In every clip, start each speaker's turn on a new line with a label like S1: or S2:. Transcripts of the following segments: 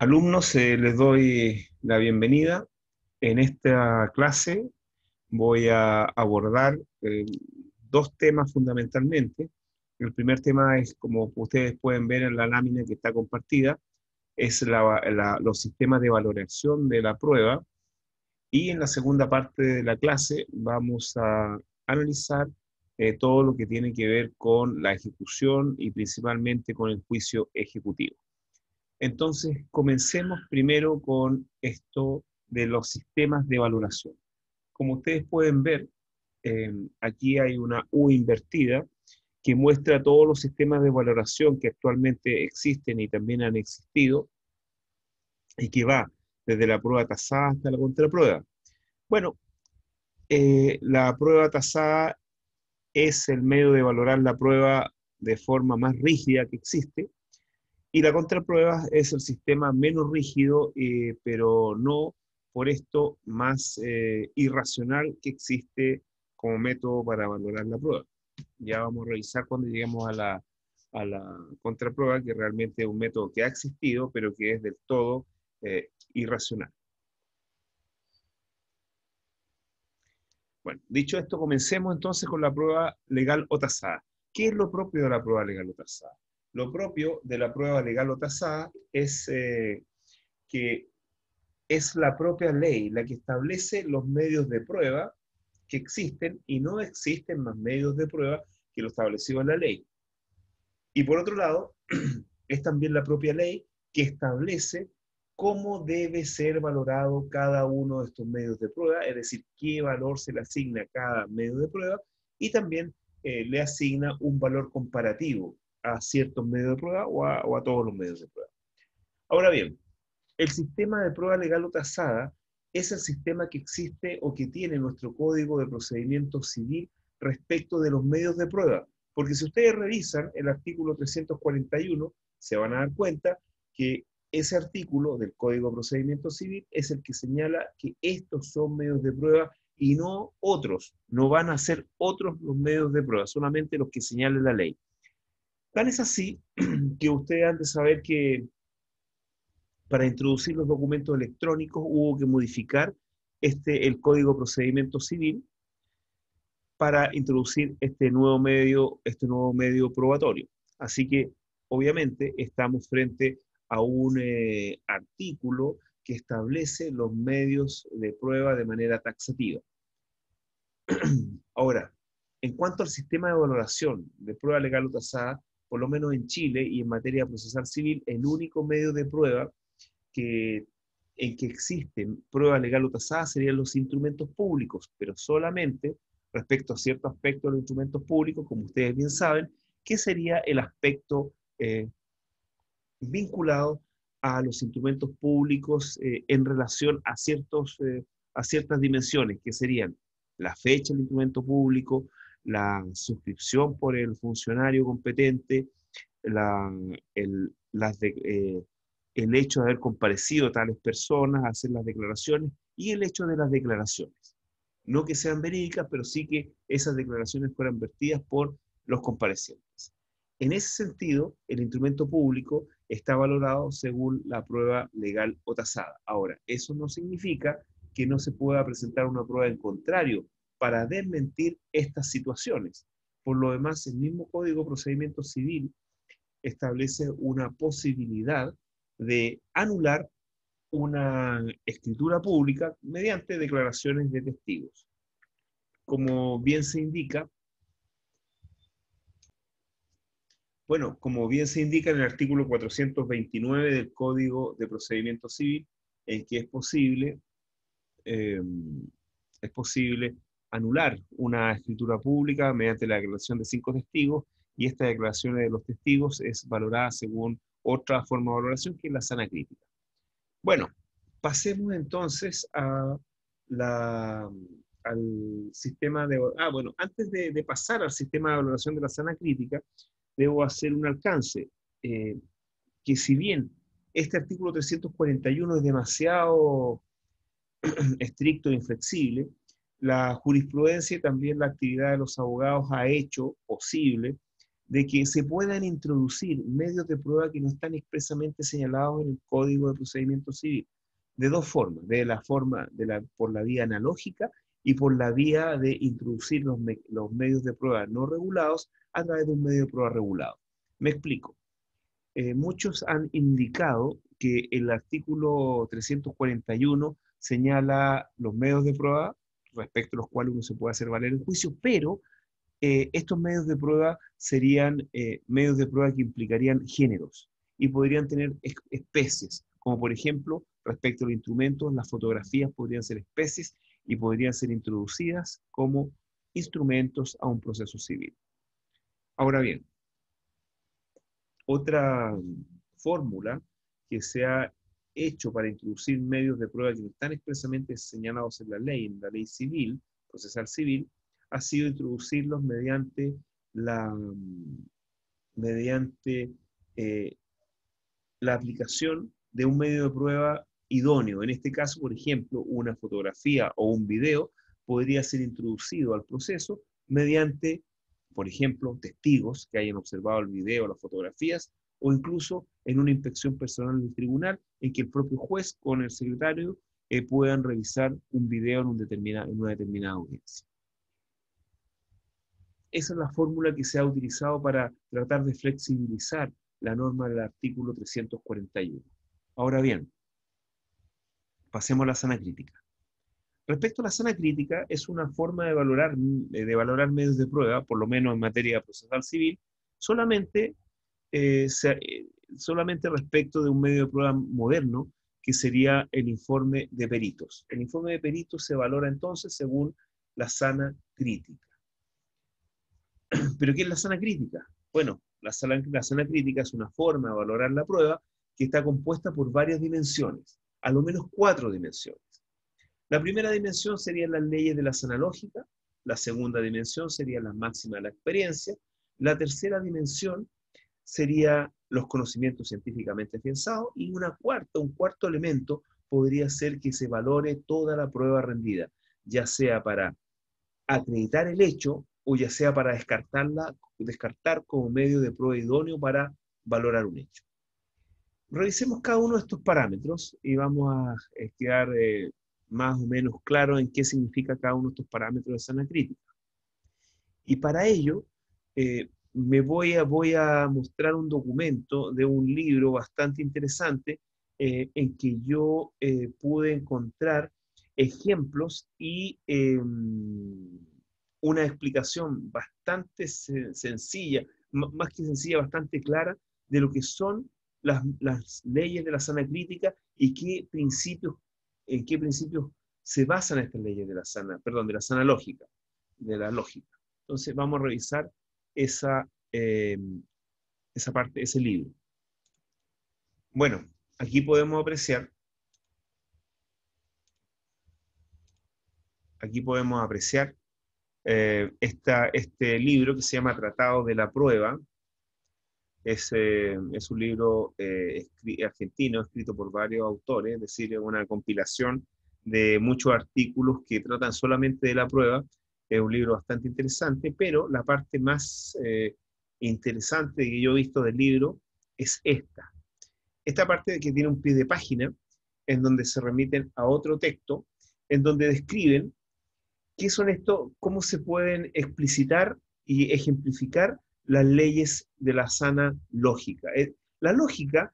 S1: Alumnos, les doy la bienvenida. En esta clase voy a abordar dos temas fundamentalmente. El primer tema es, como ustedes pueden ver en la lámina que está compartida, es los sistemas de valoración de la prueba. Y en la segunda parte de la clase vamos a analizar todo lo que tiene que ver con la ejecución y principalmente con el juicio ejecutivo. Entonces, comencemos primero con esto de los sistemas de valoración. Como ustedes pueden ver, aquí hay una U invertida que muestra todos los sistemas de valoración que actualmente existen y también han existido, y que va desde la prueba tasada hasta la contraprueba. Bueno, la prueba tasada es el medio de valorar la prueba de forma más rígida que existe. Y la contraprueba es el sistema menos rígido, pero no por esto más irracional que existe como método para valorar la prueba. Ya vamos a revisar cuando lleguemos a la contraprueba, que realmente es un método que ha existido, pero que es del todo irracional. Bueno, dicho esto, comencemos entonces con la prueba legal o tasada. ¿Qué es lo propio de la prueba legal o tasada? Lo propio de la prueba legal o tasada es que es la propia ley la que establece los medios de prueba que existen y no existen más medios de prueba que lo establecido en la ley. Y por otro lado, es también la propia ley que establece cómo debe ser valorado cada uno de estos medios de prueba, es decir, qué valor se le asigna a cada medio de prueba, y también le asigna un valor comparativo a ciertos medios de prueba o a todos los medios de prueba. Ahora bien, el sistema de prueba legal o tasada es el sistema que existe o que tiene nuestro Código de Procedimiento Civil respecto de los medios de prueba. Porque si ustedes revisan el artículo 341, se van a dar cuenta que ese artículo del Código de Procedimiento Civil es el que señala que estos son medios de prueba y no otros. No van a ser otros los medios de prueba, solamente los que señale la ley. Tal es así que ustedes han de saber que para introducir los documentos electrónicos hubo que modificar el Código de Procedimiento Civil para introducir este nuevo medio probatorio. Así que, obviamente, estamos frente a un artículo que establece los medios de prueba de manera taxativa. Ahora, en cuanto al sistema de valoración de prueba legal o tasada, por lo menos en Chile y en materia procesal civil, el único medio de prueba que, en que existen pruebas legal o tasadas serían los instrumentos públicos, pero solamente respecto a ciertos aspectos de los instrumentos públicos, como ustedes bien saben, que sería el aspecto vinculado a los instrumentos públicos en relación a ciertas dimensiones, que serían la fecha del instrumento público, la suscripción por el funcionario competente, la, el, las de, el hecho de haber comparecido tales personas, hacer las declaraciones y el hecho de las declaraciones. No que sean verídicas, pero sí que esas declaraciones fueran vertidas por los comparecientes. En ese sentido, el instrumento público está valorado según la prueba legal o tasada. Ahora, eso no significa que no se pueda presentar una prueba en contrario para desmentir estas situaciones. Por lo demás, el mismo Código de Procedimiento Civil establece una posibilidad de anular una escritura pública mediante declaraciones de testigos. Como bien se indica, como bien se indica en el artículo 429 del Código de Procedimiento Civil, en que eh, es posible anular una escritura pública mediante la declaración de 5 testigos, y esta declaración de los testigos es valorada según otra forma de valoración, que es la sana crítica. Bueno, pasemos entonces la, al sistema de... bueno, antes de pasar al sistema de valoración de la sana crítica, debo hacer un alcance, eh, que si bien este artículo 341 es demasiado estricto e inflexible, la jurisprudencia y también la actividad de los abogados ha hecho posible de que se puedan introducir medios de prueba que no están expresamente señalados en el Código de Procedimiento Civil, de dos formas, por la vía analógica y por la vía de introducir los medios de prueba no regulados a través de un medio de prueba regulado. Me explico. Muchos han indicado que el artículo 341 señala los medios de prueba respecto a los cuales uno se puede hacer valer el juicio, pero estos medios de prueba serían medios de prueba que implicarían géneros y podrían tener especies, como por ejemplo, respecto a los instrumentos, las fotografías podrían ser especies y podrían ser introducidas como instrumentos a un proceso civil. Ahora bien, otra fórmula que se ha hecho para introducir medios de prueba que no están expresamente señalados en la ley civil, procesal civil, ha sido introducirlos mediante la aplicación de un medio de prueba idóneo. En este caso, por ejemplo, una fotografía o un video podría ser introducido al proceso mediante, por ejemplo, testigos que hayan observado el video o las fotografías, o incluso en una inspección personal del tribunal, en que el propio juez con el secretario puedan revisar un video en una determinada audiencia. Esa es la fórmula que se ha utilizado para tratar de flexibilizar la norma del artículo 341. Ahora bien, pasemos a la sana crítica. Respecto a la sana crítica, es una forma de valorar medios de prueba, por lo menos en materia procesal civil, solamente respecto de un medio de prueba moderno, que sería el informe de peritos. El informe de peritos se valora entonces según la sana crítica. ¿Pero qué es la sana crítica? Bueno, la sana crítica es una forma de valorar la prueba que está compuesta por varias dimensiones, a lo menos 4 dimensiones. La primera dimensión serían las leyes de la sana lógica, la segunda dimensión sería la máxima de la experiencia, la tercera dimensión sería los conocimientos científicamente afianzados, y un cuarto elemento podría ser que se valore toda la prueba rendida, ya sea para acreditar el hecho o ya sea para descartar como medio de prueba idóneo para valorar un hecho. Revisemos cada uno de estos parámetros y vamos a quedar más o menos claro en qué significa cada uno de estos parámetros de sana crítica. Y para ello, voy a mostrar un documento de un libro bastante interesante en que yo pude encontrar ejemplos y una explicación bastante sencilla, más que sencilla, bastante clara, de lo que son las leyes de la sana crítica y en qué principios se basan estas leyes de la sana lógica, de la lógica. Entonces vamos a revisar esa parte, ese libro. Bueno, aquí podemos apreciar este libro que se llama Tratado de la Prueba. Es un libro argentino, escrito por varios autores, es decir, es una compilación de muchos artículos que tratan solamente de la prueba. Es un libro bastante interesante, pero la parte más interesante que yo he visto del libro es esta parte que tiene un pie de página, en donde se remiten a otro texto, en donde describen qué son estos, cómo se pueden explicitar y ejemplificar las leyes de la sana lógica. La lógica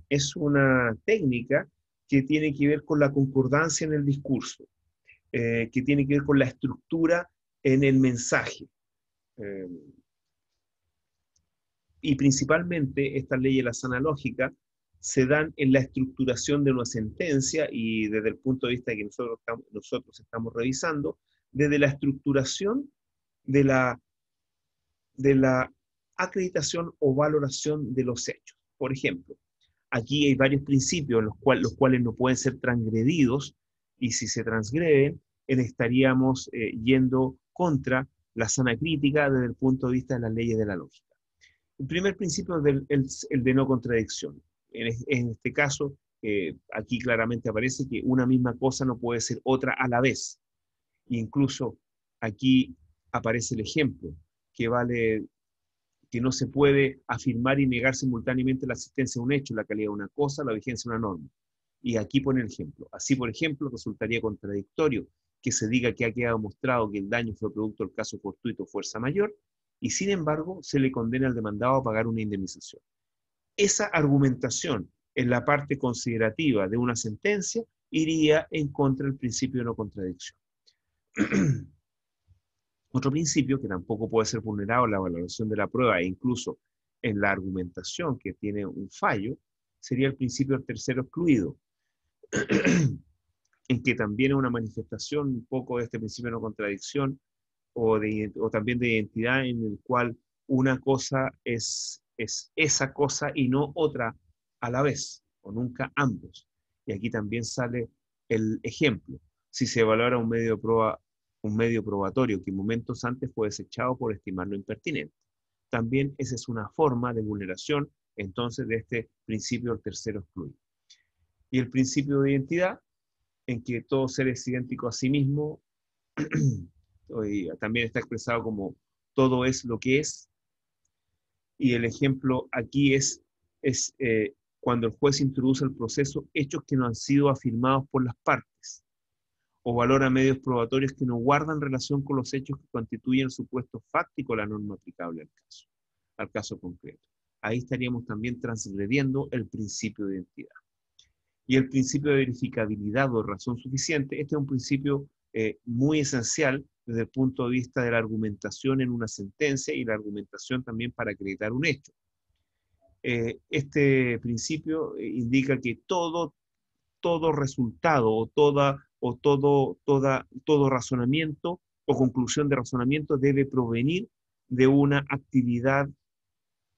S1: es una técnica que tiene que ver con la concordancia en el discurso, que tiene que ver con la estructura en el mensaje. Y principalmente estas leyes de la sana lógica se dan en la estructuración de una sentencia, y desde el punto de vista que nosotros estamos revisando, desde la estructuración de la acreditación o valoración de los hechos. Por ejemplo, aquí hay varios principios los cuales no pueden ser transgredidos, y si se transgreden, estaríamos yendo contra la sana crítica desde el punto de vista de las leyes de la lógica. El primer principio es el de no contradicción. En este caso, aquí claramente aparece que una misma cosa no puede ser otra a la vez. Incluso aquí aparece el ejemplo que vale que no se puede afirmar y negar simultáneamente la existencia de un hecho, la calidad de una cosa, la vigencia de una norma. Y aquí pone el ejemplo. Así, por ejemplo, resultaría contradictorio que se diga que ha quedado mostrado que el daño fue producto del caso fortuito o fuerza mayor, y sin embargo se le condena al demandado a pagar una indemnización. Esa argumentación en la parte considerativa de una sentencia iría en contra del principio de no contradicción. Otro principio que tampoco puede ser vulnerado en la valoración de la prueba e incluso en la argumentación que tiene un fallo, sería el principio del tercero excluido, en que también es una manifestación un poco de este principio de no contradicción o también de identidad en el cual una cosa es esa cosa y no otra a la vez, o nunca ambos. Y aquí también sale el ejemplo. Si se valora un medio probatorio que momentos antes fue desechado por estimarlo impertinente. También esa es una forma de vulneración, entonces, de este principio del tercero excluido. Y el principio de identidad, en que todo ser es idéntico a sí mismo, también está expresado como todo es lo que es, y el ejemplo aquí es cuando el juez introduce el proceso hechos que no han sido afirmados por las partes, o valora medios probatorios que no guardan relación con los hechos que constituyen el supuesto fáctico de la norma aplicable al caso concreto. Ahí estaríamos también transgrediendo el principio de identidad. Y el principio de verificabilidad o razón suficiente, este es un principio muy esencial desde el punto de vista de la argumentación en una sentencia y la argumentación también para acreditar un hecho. Este principio indica que todo resultado o todo razonamiento o conclusión de razonamiento debe provenir de una actividad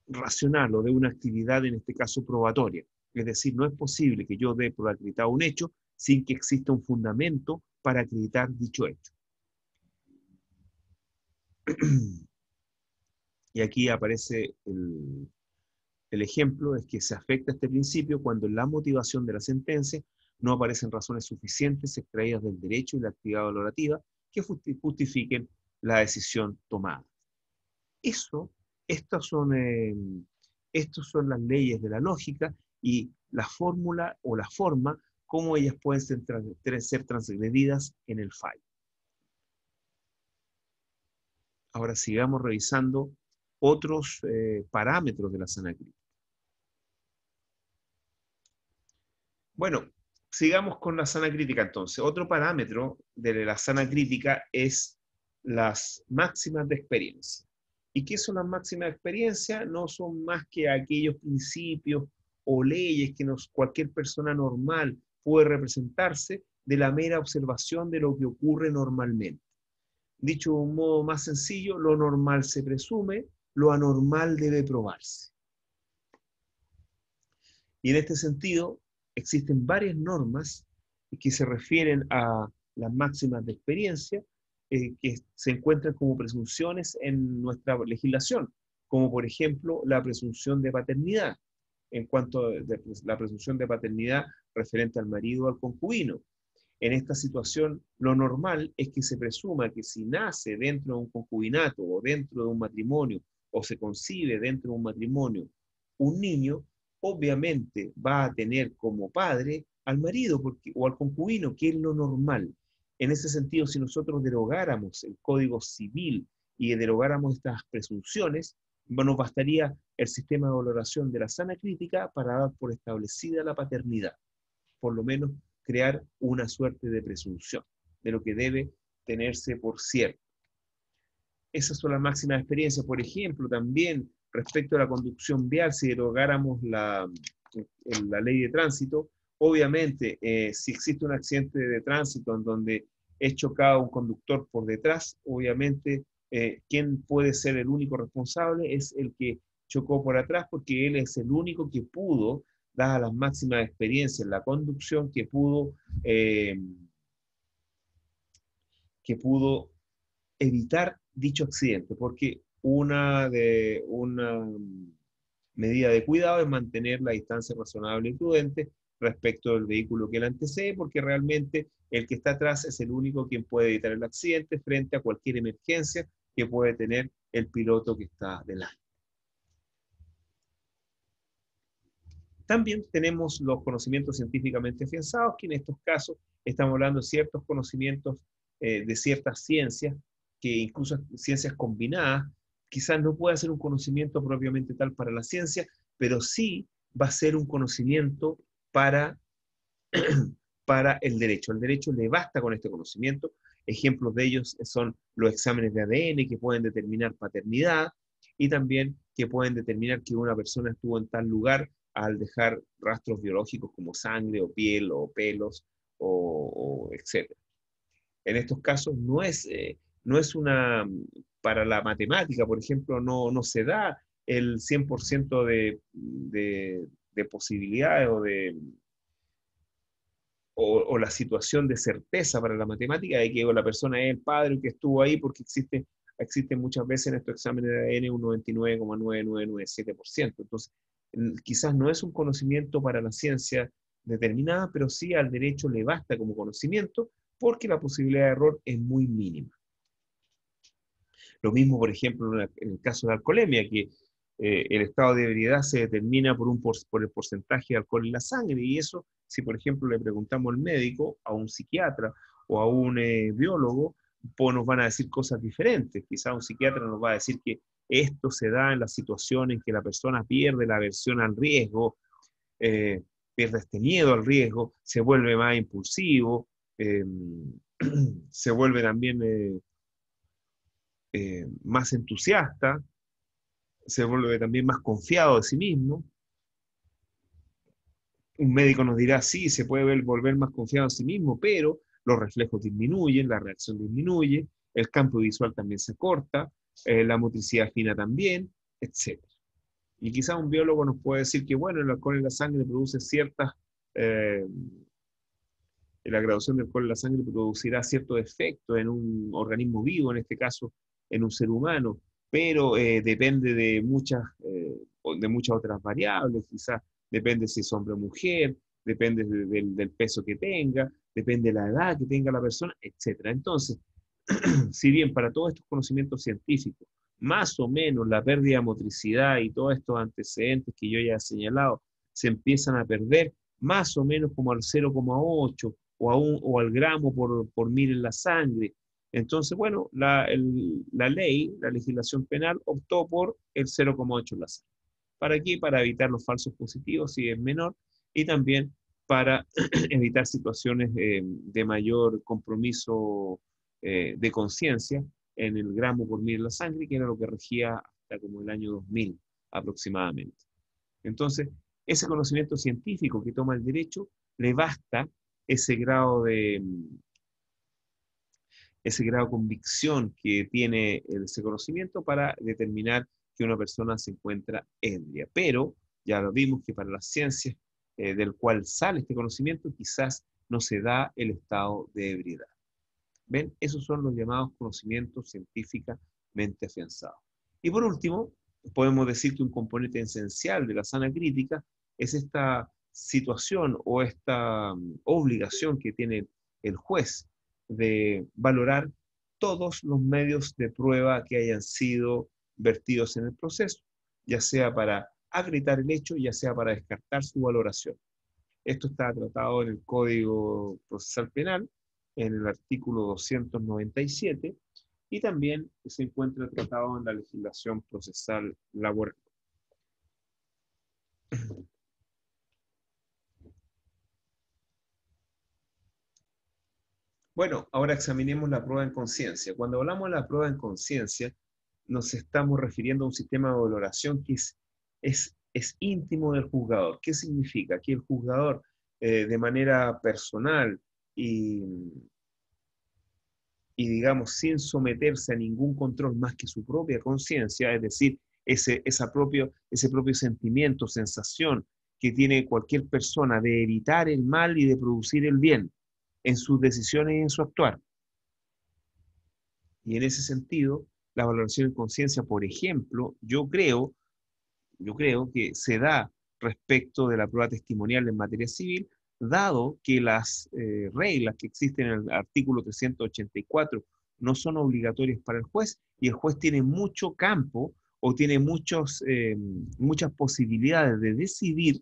S1: racional o de una actividad, en este caso, probatoria. Es decir, no es posible que yo dé por acreditado un hecho sin que exista un fundamento para acreditar dicho hecho. Y aquí aparece el ejemplo, es que se afecta este principio cuando en la motivación de la sentencia no aparecen razones suficientes extraídas del derecho y la actividad valorativa que justifiquen la decisión tomada. Estas son las leyes de la lógica y la fórmula o la forma como ellas pueden ser transgredidas en el fallo. Ahora sigamos revisando otros parámetros de la sana crítica. Bueno, sigamos con la sana crítica entonces. Otro parámetro de la sana crítica es las máximas de experiencia. ¿Y qué son las máximas de experiencia? No son más que aquellos principios o leyes que cualquier persona normal puede representarse de la mera observación de lo que ocurre normalmente. Dicho de un modo más sencillo, lo normal se presume, lo anormal debe probarse. Y en este sentido, existen varias normas que se refieren a las máximas de experiencia que se encuentran como presunciones en nuestra legislación, como por ejemplo la presunción de paternidad, en cuanto a la presunción de paternidad referente al marido o al concubino. En esta situación, lo normal es que se presuma que si nace dentro de un concubinato o dentro de un matrimonio, o se concibe dentro de un matrimonio, un niño, obviamente va a tener como padre al marido o al concubino, que es lo normal. En ese sentido, si nosotros derogáramos el Código Civil y derogáramos estas presunciones, nos bastaría el sistema de valoración de la sana crítica para dar por establecida la paternidad, por lo menos crear una suerte de presunción de lo que debe tenerse por cierto. Esas son las máximas experiencias. Por ejemplo, también respecto a la conducción vial, si derogáramos la ley de tránsito, obviamente, si existe un accidente de tránsito en donde es chocado un conductor por detrás, obviamente, ¿quién puede ser el único responsable? Es el que chocó por atrás, porque él es el único que pudo, dadas las máximas experiencias en la conducción, que pudo evitar dicho accidente, porque una medida de cuidado es mantener la distancia razonable y prudente respecto del vehículo que le antecede, porque realmente el que está atrás es el único quien puede evitar el accidente frente a cualquier emergencia que puede tener el piloto que está delante. También tenemos los conocimientos científicamente afianzados, que en estos casos estamos hablando de ciertos conocimientos de ciertas ciencias, que incluso ciencias combinadas, quizás no pueda ser un conocimiento propiamente tal para la ciencia, pero sí va a ser un conocimiento para, para el derecho. Al derecho le basta con este conocimiento. Ejemplos de ellos son los exámenes de ADN que pueden determinar paternidad y también que pueden determinar que una persona estuvo en tal lugar al dejar rastros biológicos como sangre o piel o pelos o etc. En estos casos no es una, para la matemática, por ejemplo, no se da el 100% de posibilidades o la situación de certeza para la matemática de que la persona es el padre que estuvo ahí, porque existe muchas veces en estos exámenes de ADN un 99,9997%. Entonces, quizás no es un conocimiento para la ciencia determinada, pero sí al derecho le basta como conocimiento porque la posibilidad de error es muy mínima. Lo mismo, por ejemplo, en el caso de la alcoholemia, que el estado de ebriedad se determina por el porcentaje de alcohol en la sangre, y eso, si por ejemplo le preguntamos al médico, a un psiquiatra o a un biólogo, pues nos van a decir cosas diferentes. Quizá un psiquiatra nos va a decir que esto se da en las situaciones en que la persona pierde la aversión al riesgo, eh, pierde este miedo al riesgo, se vuelve más impulsivo, eh, se vuelve también más entusiasta, se vuelve también más confiado de sí mismo. Un médico nos dirá, sí, se puede volver más confiado en sí mismo, pero los reflejos disminuyen, la reacción disminuye, el campo visual también se corta, la motricidad fina también, etc. Y quizá un biólogo nos puede decir que, bueno, el alcohol en la sangre produce ciertas, eh, la graduación del alcohol en la sangre producirá ciertos efectos en un organismo vivo, en este caso en un ser humano, pero depende de muchas otras variables, quizás depende si es hombre o mujer, depende del peso que tenga, depende de la edad que tenga la persona, etc. Entonces, si bien para todos estos conocimientos científicos, más o menos la pérdida de motricidad y todos estos antecedentes que yo ya he señalado se empiezan a perder más o menos como al 0,8 o al gramo por mil en la sangre. Entonces, bueno, la ley, la legislación penal optó por el 0,8 en la sangre. ¿Para qué? Para evitar los falsos positivos si es menor y también para evitar situaciones de mayor compromiso de conciencia en el gramo por mil en la sangre, que era lo que regía hasta como el año 2000 aproximadamente. Entonces, ese conocimiento científico que toma el derecho, le basta ese grado ese grado de convicción que tiene ese conocimiento para determinar que una persona se encuentra ebria. Pero ya lo vimos que para las ciencias del cual sale este conocimiento, quizás no se da el estado de ebriedad. ¿Ven? Esos son los llamados conocimientos científicamente afianzados. Y por último, podemos decir que un componente esencial de la sana crítica es esta situación o esta obligación que tiene el juez de valorar todos los medios de prueba que hayan sido vertidos en el proceso, ya sea para acreditar el hecho, ya sea para descartar su valoración. Esto está tratado en el Código Procesal Penal, en el artículo 297, y también se encuentra tratado en la legislación procesal laboral. Bueno, ahora examinemos la prueba en conciencia. Cuando hablamos de la prueba en conciencia, nos estamos refiriendo a un sistema de valoración que es íntimo del juzgador. ¿Qué significa? Que el juzgador, de manera personal y, y, digamos, sin someterse a ningún control más que su propia conciencia, es decir, ese propio sentimiento, sensación que tiene cualquier persona de evitar el mal y de producir el bien en sus decisiones y en su actuar. Y en ese sentido, la valoración en conciencia, por ejemplo, yo creo que se da respecto de la prueba testimonial en materia civil, dado que las reglas que existen en el artículo 384 no son obligatorias para el juez, y el juez tiene mucho campo o tiene muchas posibilidades de decidir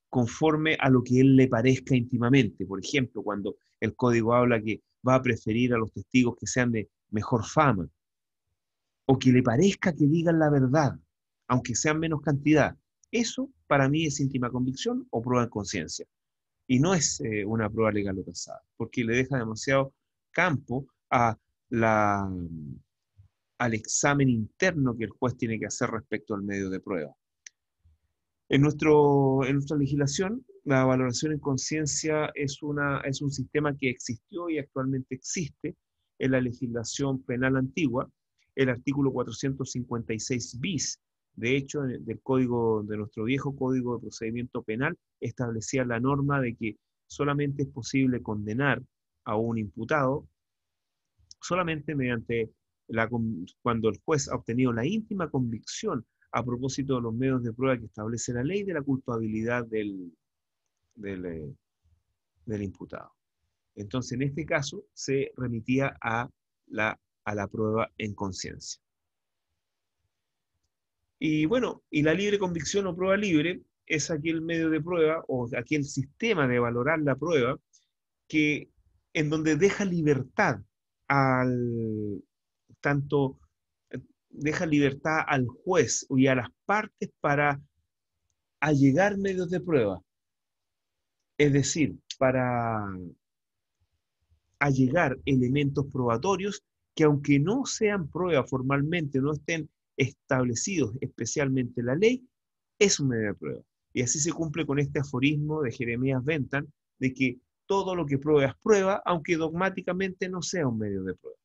S1: conforme a lo que él le parezca íntimamente. Por ejemplo, cuando el código habla que va a preferir a los testigos que sean de mejor fama, o que le parezca que digan la verdad, aunque sean menos cantidad. Eso para mí es íntima convicción o prueba en conciencia. Y no es una prueba legal o tasada, porque le deja demasiado campo la, al examen interno que el juez tiene que hacer respecto al medio de prueba. En nuestra legislación, la valoración en conciencia es un sistema que existió y actualmente existe en la legislación penal antigua, el artículo 456 bis. De hecho, del código, de nuestro viejo Código de Procedimiento Penal, establecía la norma de que solamente es posible condenar a un imputado solamente mediante cuando el juez ha obtenido la íntima convicción a propósito de los medios de prueba que establece la ley de la culpabilidad del, eh, del imputado. Entonces, en este caso, se remitía a la prueba en conciencia. Y bueno, y la libre convicción o prueba libre es aquel medio de prueba o aquel sistema de valorar la prueba que en donde deja libertad al tanto deja libertad al juez y a las partes para allegar medios de prueba, es decir, para allegar elementos probatorios que aunque no sean pruebas formalmente, no estén establecidos especialmente en la ley, es un medio de prueba. Y así se cumple con este aforismo de Jeremías Bentham, de que todo lo que prueba es prueba, aunque dogmáticamente no sea un medio de prueba.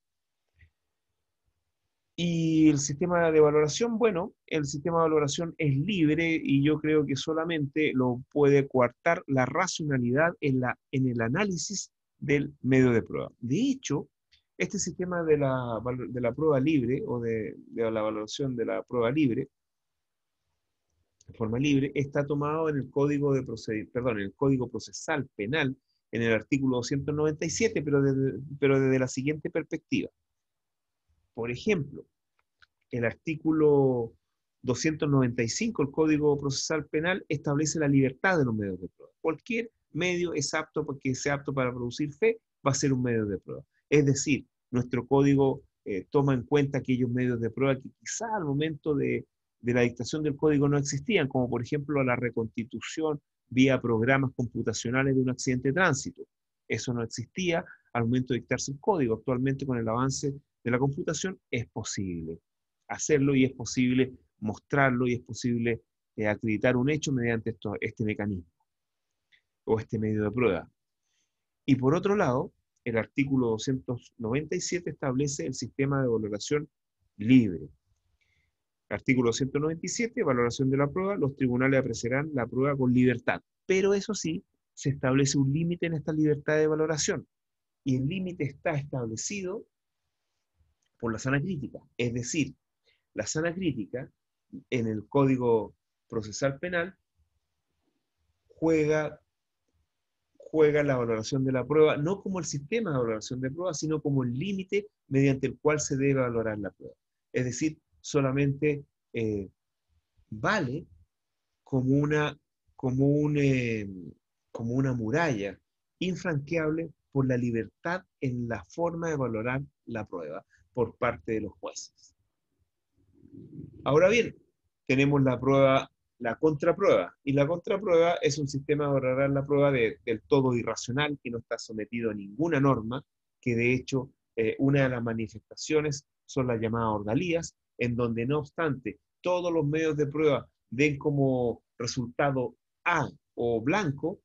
S1: Y el sistema de valoración, bueno, el sistema de valoración es libre y yo creo que solamente lo puede coartar la racionalidad en el análisis del medio de prueba. De hecho, este sistema de la prueba libre o de la valoración de la prueba libre, de forma libre, está tomado en el Código en el Código Procesal Penal, en el artículo 297, pero desde la siguiente perspectiva. Por ejemplo, el artículo 295 del Código Procesal Penal establece la libertad de los medios de prueba. Cualquier medio es apto porque sea apto para producir fe, va a ser un medio de prueba. Es decir, nuestro código toma en cuenta aquellos medios de prueba que quizá al momento de la dictación del código no existían, como por ejemplo la reconstitución vía programas computacionales de un accidente de tránsito. Eso no existía al momento de dictarse el código. Actualmente, con el avance de la computación, es posible hacerlo y es posible mostrarlo y es posible acreditar un hecho mediante este mecanismo o este medio de prueba. Y por otro lado, el artículo 297 establece el sistema de valoración libre. Artículo 297, valoración de la prueba, los tribunales apreciarán la prueba con libertad. Pero eso sí, se establece un límite en esta libertad de valoración. Y el límite está establecido por la sana crítica. Es decir, la sana crítica en el Código Procesal Penal juega, juega la valoración de la prueba, no como el sistema de valoración de prueba, sino como el límite mediante el cual se debe valorar la prueba. Es decir, solamente vale como como un, eh, como una muralla infranqueable por la libertad en la forma de valorar la prueba por parte de los jueces. Ahora bien, tenemos la contraprueba, y la contraprueba es un sistema de valorar la prueba del todo irracional, que no está sometido a ninguna norma, que de hecho una de las manifestaciones son las llamadas ordalías, en donde no obstante todos los medios de prueba den como resultado A o blanco,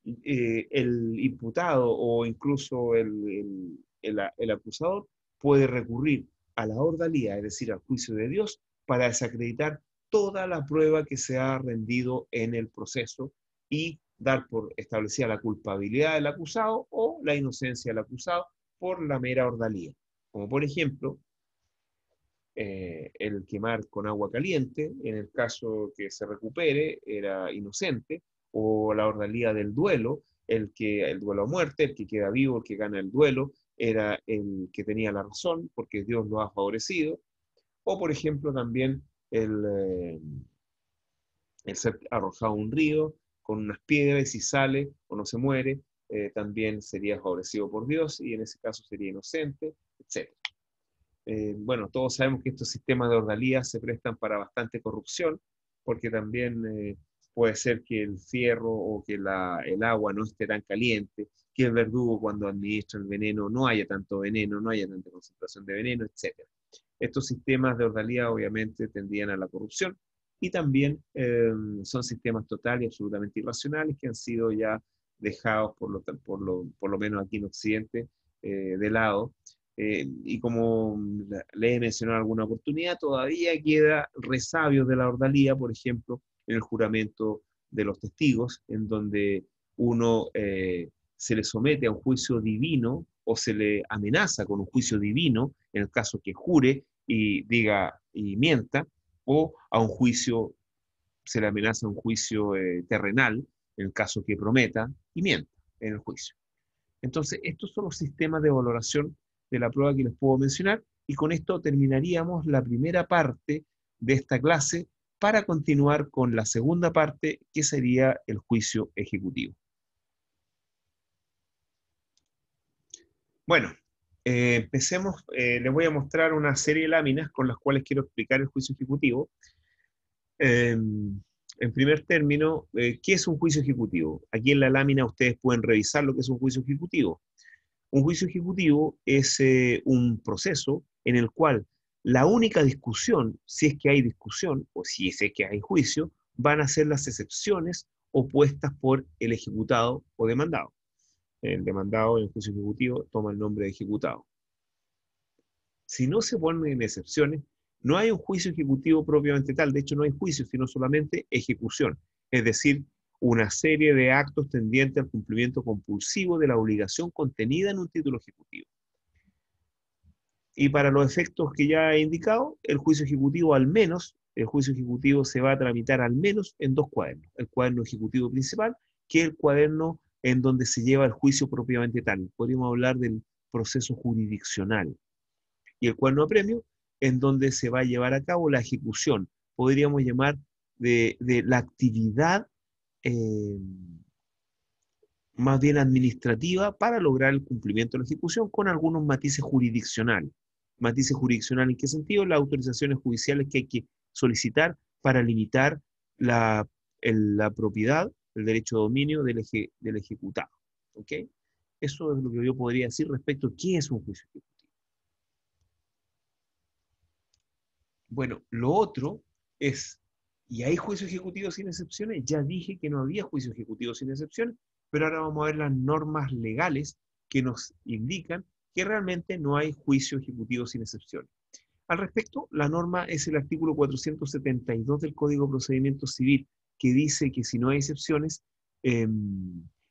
S1: el imputado o incluso el acusador puede recurrir a la ordalía, es decir, al juicio de Dios, para desacreditar toda la prueba que se ha rendido en el proceso y dar por establecida la culpabilidad del acusado o la inocencia del acusado por la mera ordalía. Como por ejemplo, el quemar con agua caliente, en el caso que se recupere, era inocente, o la ordalía del duelo, el duelo a muerte, el que queda vivo, el que gana el duelo, era el que tenía la razón, porque Dios lo ha favorecido, o por ejemplo también el ser arrojado a un río con unas piedras y si sale o no se muere, también sería favorecido por Dios y en ese caso sería inocente, etc. Bueno, todos sabemos que estos sistemas de ordalía se prestan para bastante corrupción, porque también puede ser que el fierro o que el agua no esté tan caliente, que el verdugo cuando administra el veneno no haya tanto veneno, no haya tanta concentración de veneno, etc. Estos sistemas de ordalía obviamente tendrían a la corrupción y también son sistemas total y absolutamente irracionales que han sido ya dejados por lo menos aquí en Occidente de lado. Y como le he mencionado en alguna oportunidad, todavía queda resabios de la ordalía, por ejemplo, en el juramento de los testigos, en donde uno se le somete a un juicio divino o se le amenaza con un juicio divino, en el caso que jure y diga y mienta, o a un juicio, se le amenaza a un juicio terrenal, en el caso que prometa y mienta en el juicio. Entonces, estos son los sistemas de valoración de la prueba que les puedo mencionar, y con esto terminaríamos la primera parte de esta clase para continuar con la segunda parte, que sería el juicio ejecutivo. Bueno, empecemos. Les voy a mostrar una serie de láminas con las cuales quiero explicar el juicio ejecutivo. En primer término, ¿qué es un juicio ejecutivo? Aquí en la lámina ustedes pueden revisar lo que es un juicio ejecutivo. Un juicio ejecutivo es un proceso en el cual la única discusión, si es que hay discusión o si es que hay juicio, van a ser las excepciones opuestas por el ejecutado o demandado. El demandado en el juicio ejecutivo toma el nombre de ejecutado. Si no se ponen excepciones, no hay un juicio ejecutivo propiamente tal. De hecho, no hay juicio, sino solamente ejecución. Es decir, una serie de actos tendientes al cumplimiento compulsivo de la obligación contenida en un título ejecutivo. Y para los efectos que ya he indicado, el juicio ejecutivo el juicio ejecutivo se va a tramitar al menos en dos cuadernos. El cuaderno ejecutivo principal, que es el cuaderno en donde se lleva el juicio propiamente tal. Podríamos hablar del proceso jurisdiccional. Y el cuaderno de premio, en donde se va a llevar a cabo la ejecución. Podríamos llamar de la actividad más bien administrativa para lograr el cumplimiento de la ejecución con algunos matices jurisdiccionales. ¿Matices jurisdiccionales en qué sentido? Las autorizaciones judiciales que hay que solicitar para limitar la propiedad, el derecho de dominio del ejecutado. ¿Ok? Eso es lo que yo podría decir respecto a qué es un juicio ejecutivo. Bueno, lo otro es, ¿y hay juicio ejecutivo sin excepciones? Ya dije que no había juicio ejecutivo sin excepciones, pero ahora vamos a ver las normas legales que nos indican que realmente no hay juicio ejecutivo sin excepciones. Al respecto, la norma es el artículo 472 del Código de Procedimiento Civil, que dice que si no hay excepciones, eh,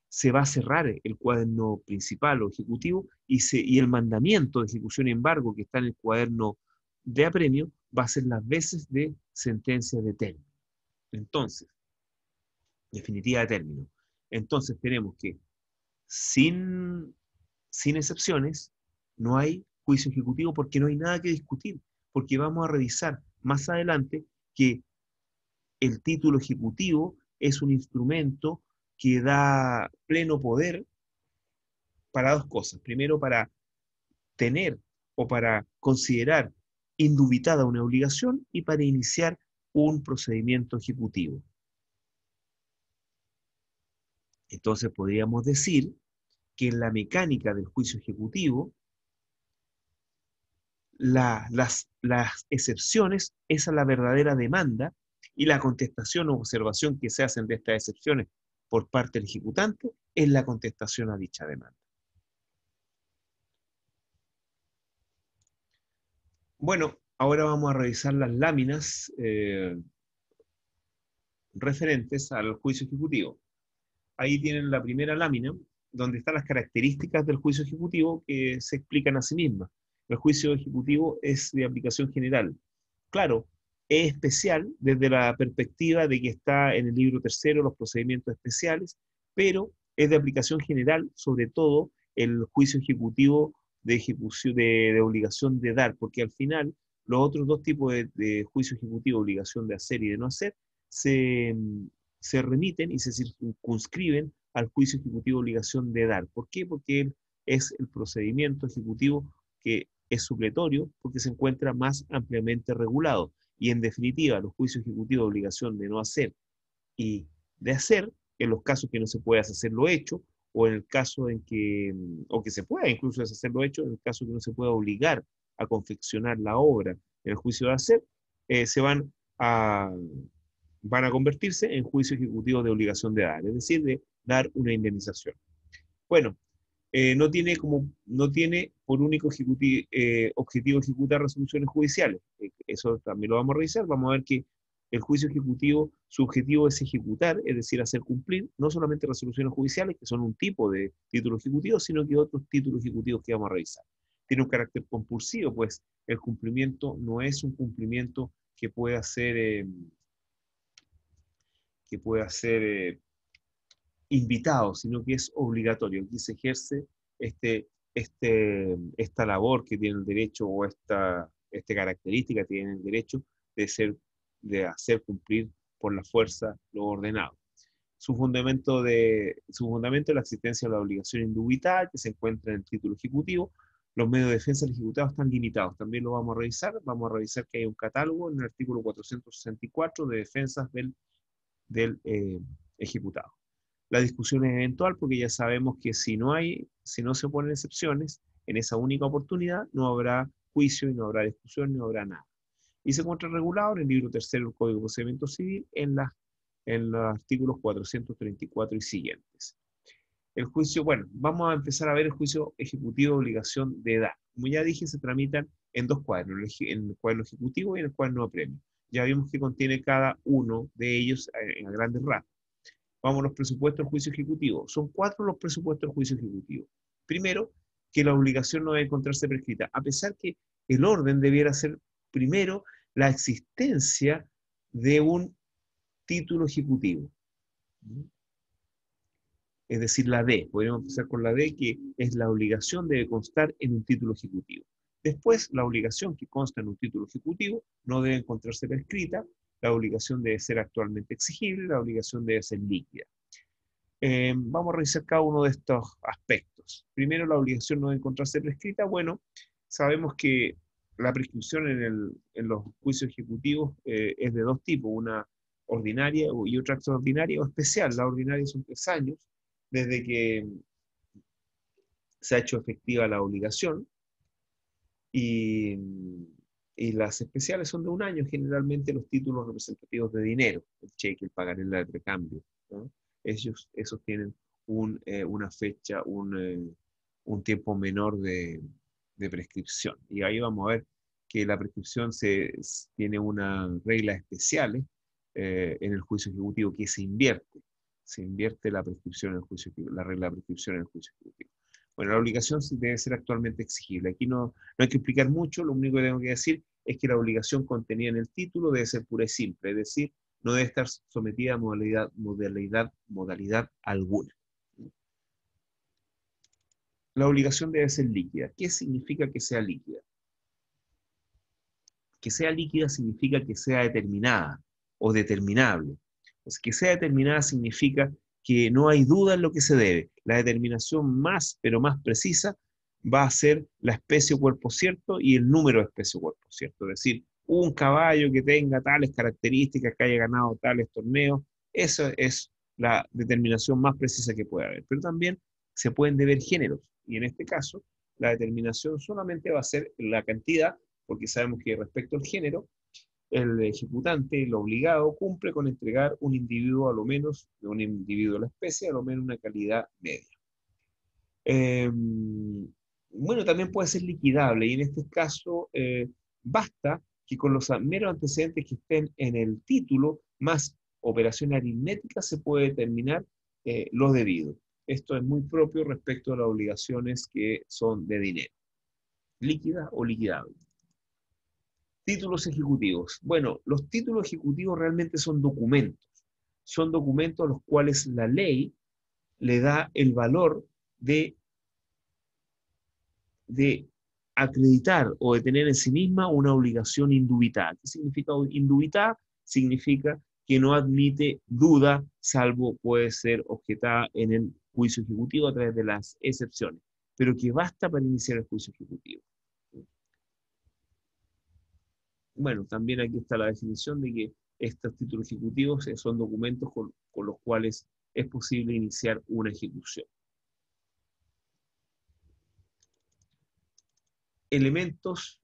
S1: se va a cerrar el cuaderno principal o ejecutivo y el mandamiento de ejecución y embargo que está en el cuaderno de apremio va a ser las veces de sentencia de término. Entonces, definitiva de término. Entonces tenemos que sin excepciones no hay juicio ejecutivo porque no hay nada que discutir, porque vamos a revisar más adelante que el título ejecutivo es un instrumento que da pleno poder para dos cosas. Primero, para tener o para considerar indubitada una obligación y para iniciar un procedimiento ejecutivo. Entonces podríamos decir que en la mecánica del juicio ejecutivo, las excepciones es a la verdadera demanda y la contestación o observación que se hacen de estas excepciones por parte del ejecutante es la contestación a dicha demanda. Bueno, ahora vamos a revisar las láminas referentes al juicio ejecutivo. Ahí tienen la primera lámina, donde están las características del juicio ejecutivo que se explican a sí mismas. El juicio ejecutivo es de aplicación general. Claro, es especial desde la perspectiva de que está en el libro tercero, los procedimientos especiales, pero es de aplicación general, sobre todo el juicio ejecutivo de ejecución de obligación de dar, porque al final los otros dos tipos de juicio ejecutivo, obligación de hacer y de no hacer, se remiten y se circunscriben al juicio ejecutivo de obligación de dar. ¿Por qué? Porque es el procedimiento ejecutivo que es supletorio porque se encuentra más ampliamente regulado. Y en definitiva, los juicios ejecutivos de obligación de no hacer y de hacer, en los casos que no se pueda deshacer lo hecho, o en el caso en que, o que se pueda incluso deshacer lo hecho, en el caso que no se pueda obligar a confeccionar la obra en el juicio de hacer, se a, van a convertirse en juicio ejecutivo de obligación de dar, es decir, de dar una indemnización. Bueno, no tiene por único objetivo ejecutar resoluciones judiciales. Eso también lo vamos a revisar. Vamos a ver que el juicio ejecutivo, su objetivo es ejecutar, es decir, hacer cumplir no solamente resoluciones judiciales, que son un tipo de título ejecutivo, sino que otros títulos ejecutivos que vamos a revisar. Tiene un carácter compulsivo, pues el cumplimiento no es un cumplimiento que pueda ser, invitado, sino que es obligatorio. Aquí se ejerce esta labor que tiene el derecho o esta característica que tiene el derecho de hacer cumplir por la fuerza lo ordenado. Su fundamento es la existencia de la obligación indubitada que se encuentra en el título ejecutivo. Los medios de defensa del ejecutado están limitados. También lo vamos a revisar. Vamos a revisar que hay un catálogo en el artículo 464 de defensas del ejecutado. La discusión es eventual porque ya sabemos que si no se ponen excepciones, en esa única oportunidad no habrá juicio y no habrá discusión, no habrá nada. Y se encuentra regulado en el libro tercero del Código de Procedimiento Civil en los artículos 434 y siguientes. El juicio, bueno, vamos a empezar a ver el juicio ejecutivo de obligación de edad. Como ya dije, se tramitan en dos cuadernos, en el cuaderno ejecutivo y en el cuaderno de premio. Ya vimos que contiene cada uno de ellos en grandes rasgos. Vamos a los presupuestos del juicio ejecutivo. Son 4 los presupuestos del juicio ejecutivo. Primero, que la obligación no debe encontrarse prescrita, a pesar que el orden debiera ser primero la existencia de un título ejecutivo. Es decir, la D. Podríamos empezar con la D, que es la obligación debe constar en un título ejecutivo. Después, la obligación que consta en un título ejecutivo no debe encontrarse prescrita, la obligación debe ser actualmente exigible, la obligación debe ser líquida. Vamos a revisar cada uno de estos aspectos. Primero, la obligación no debe encontrarse prescrita. Bueno, sabemos que la prescripción en los juicios ejecutivos es de dos tipos, una ordinaria y otra extraordinaria o especial. La ordinaria son 3 años desde que se ha hecho efectiva la obligación y, y las especiales son de 1 año, generalmente los títulos representativos de dinero, el cheque, el pagaré, el recambio, ¿no? Esos tienen una fecha, un tiempo menor de prescripción. Y ahí vamos a ver que la prescripción tiene unas reglas especiales en el juicio ejecutivo que se invierte. Se invierte la prescripción en el juicio ejecutivo, la regla de prescripción en el juicio ejecutivo. Bueno, la obligación debe ser actualmente exigible. Aquí no hay que explicar mucho, lo único que tengo que decir es que la obligación contenida en el título debe ser pura y simple, es decir, no debe estar sometida a modalidad alguna. La obligación debe ser líquida. ¿Qué significa que sea líquida? Que sea líquida significa que sea determinada o determinable. Pues que sea determinada significa que no hay duda en lo que se debe. La determinación pero más precisa va a ser la especie o cuerpo cierto y el número de especie o cuerpo cierto. Es decir, un caballo que tenga tales características, que haya ganado tales torneos, esa es la determinación más precisa que puede haber. Pero también se pueden deber géneros, y en este caso, la determinación solamente va a ser la cantidad, porque sabemos que respecto al género, el ejecutante, el obligado, cumple con entregar un individuo a lo menos, de un individuo de la especie, a lo menos una calidad media. Bueno, también puede ser liquidable, y en este caso basta que con los meros antecedentes que estén en el título, más operación aritmética, se puede determinar lo debido. Esto es muy propio respecto a las obligaciones que son de dinero. Líquida o liquidable. Títulos ejecutivos. Bueno, los títulos ejecutivos realmente son documentos. Son documentos a los cuales la ley le da el valor de acreditar o de tener en sí misma una obligación indubitada. ¿Qué significa indubitada? Significa que no admite duda, salvo puede ser objetada en el juicio ejecutivo a través de las excepciones, pero que basta para iniciar el juicio ejecutivo. Bueno, también aquí está la definición de que estos títulos ejecutivos son documentos con los cuales es posible iniciar una ejecución. Elementos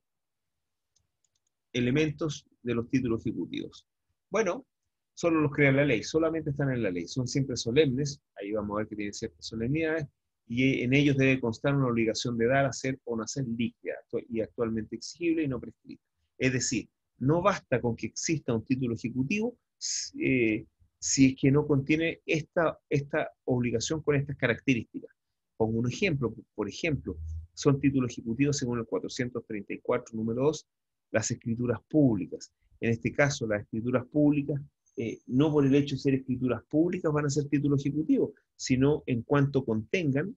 S1: de los títulos ejecutivos. Bueno, solo los crea la ley, solamente están en la ley, son siempre solemnes, ahí vamos a ver que tienen ciertas solemnidades, y en ellos debe constar una obligación de dar, hacer o no hacer líquida y actualmente exigible y no prescrita. Es decir, no basta con que exista un título ejecutivo si es que no contiene esta obligación con estas características. Pongo un ejemplo, por ejemplo, son títulos ejecutivos según el 434, número 2, las escrituras públicas. En este caso, las escrituras públicas, no por el hecho de ser escrituras públicas van a ser títulos ejecutivos, sino en cuanto contengan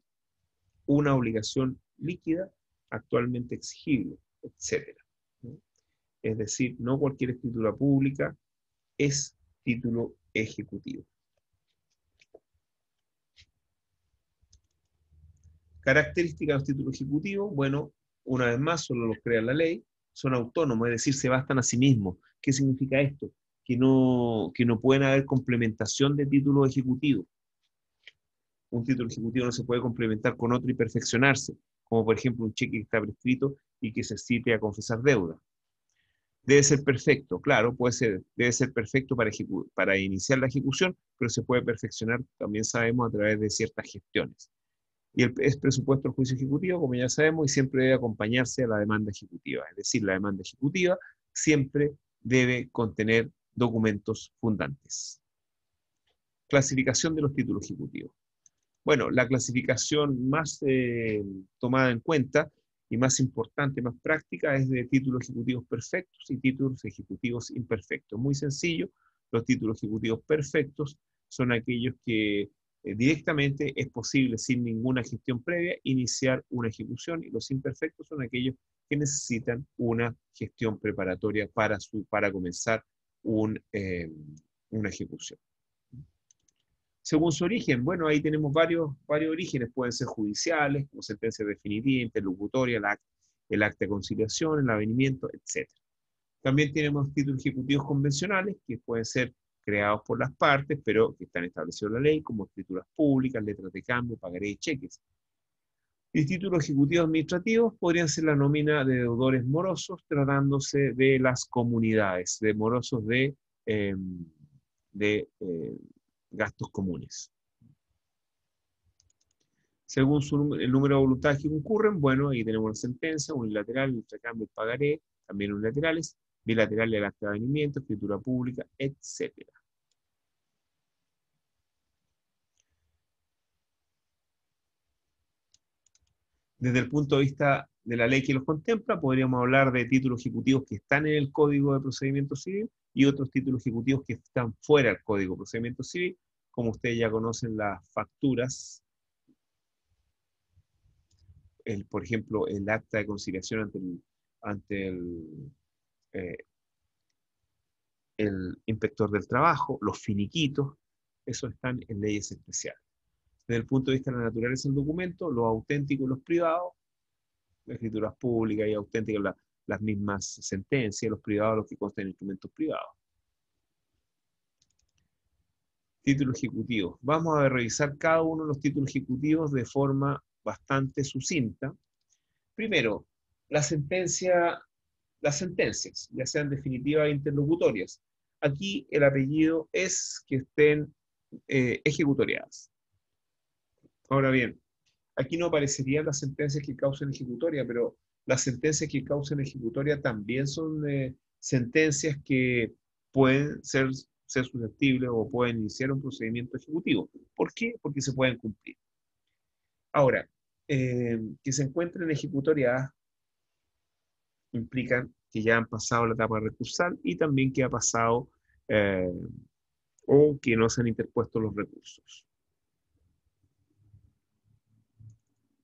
S1: una obligación líquida actualmente exigible, etc. Es decir, no cualquier escritura pública es título ejecutivo. Características de los títulos ejecutivos, bueno, una vez más, solo los crea la ley, son autónomos, es decir, se bastan a sí mismos. ¿Qué significa esto? Que no pueden haber complementación de títulos ejecutivos. Un título ejecutivo no se puede complementar con otro y perfeccionarse, como por ejemplo un cheque que está prescrito y que se cite a confesar deuda. Debe ser perfecto, claro, debe ser perfecto para iniciar la ejecución, pero se puede perfeccionar, también sabemos, a través de ciertas gestiones. Y es presupuesto del juicio ejecutivo, como ya sabemos, y siempre debe acompañarse a la demanda ejecutiva. Es decir, la demanda ejecutiva siempre debe contener documentos fundantes. Clasificación de los títulos ejecutivos. Bueno, la clasificación más tomada en cuenta y más importante, más práctica, es de títulos ejecutivos perfectos y títulos ejecutivos imperfectos. Muy sencillo, los títulos ejecutivos perfectos son aquellos que directamente es posible, sin ninguna gestión previa, iniciar una ejecución, y los imperfectos son aquellos que necesitan una gestión preparatoria para comenzar una ejecución. Según su origen, bueno, ahí tenemos varios orígenes, pueden ser judiciales, como sentencia definitiva, interlocutoria, el acta de conciliación, el avenimiento, etc. También tenemos títulos ejecutivos convencionales, que pueden ser creados por las partes, pero que están establecidos en la ley, como escrituras públicas, letras de cambio, pagaré y cheques. Y títulos ejecutivos administrativos podrían ser la nómina de deudores morosos, tratándose de las comunidades, de morosos de gastos comunes. Según el número de voluntades que concurren, bueno, ahí tenemos la sentencia, unilateral, el intercambio, el pagaré, también unilaterales, bilateral, el acta de avenimiento, escritura pública, etc. Desde el punto de vista de la ley que los contempla, podríamos hablar de títulos ejecutivos que están en el Código de Procedimiento Civil y otros títulos ejecutivos que están fuera del Código de Procedimiento Civil, como ustedes ya conocen las facturas, por ejemplo, el acta de conciliación ante eh, el inspector del trabajo, los finiquitos, eso están en leyes especiales. Desde el punto de vista de la naturaleza del documento, los auténticos y los privados, las escrituras públicas y auténticas, las mismas sentencias, los privados, los que constan en instrumentos privados. Título ejecutivo. Vamos a revisar cada uno de los títulos ejecutivos de forma bastante sucinta. Primero, las sentencias, ya sean definitivas e interlocutorias. Aquí el apellido es que estén ejecutoriadas. Ahora bien, aquí no aparecerían las sentencias que causen ejecutoria, pero las sentencias que causen ejecutoria también son sentencias que pueden ser susceptibles o pueden iniciar un procedimiento ejecutivo. ¿Por qué? Porque se pueden cumplir. Ahora, que se encuentren ejecutoriadas implican que ya han pasado la etapa recursal y también que ha pasado o que no se han interpuesto los recursos.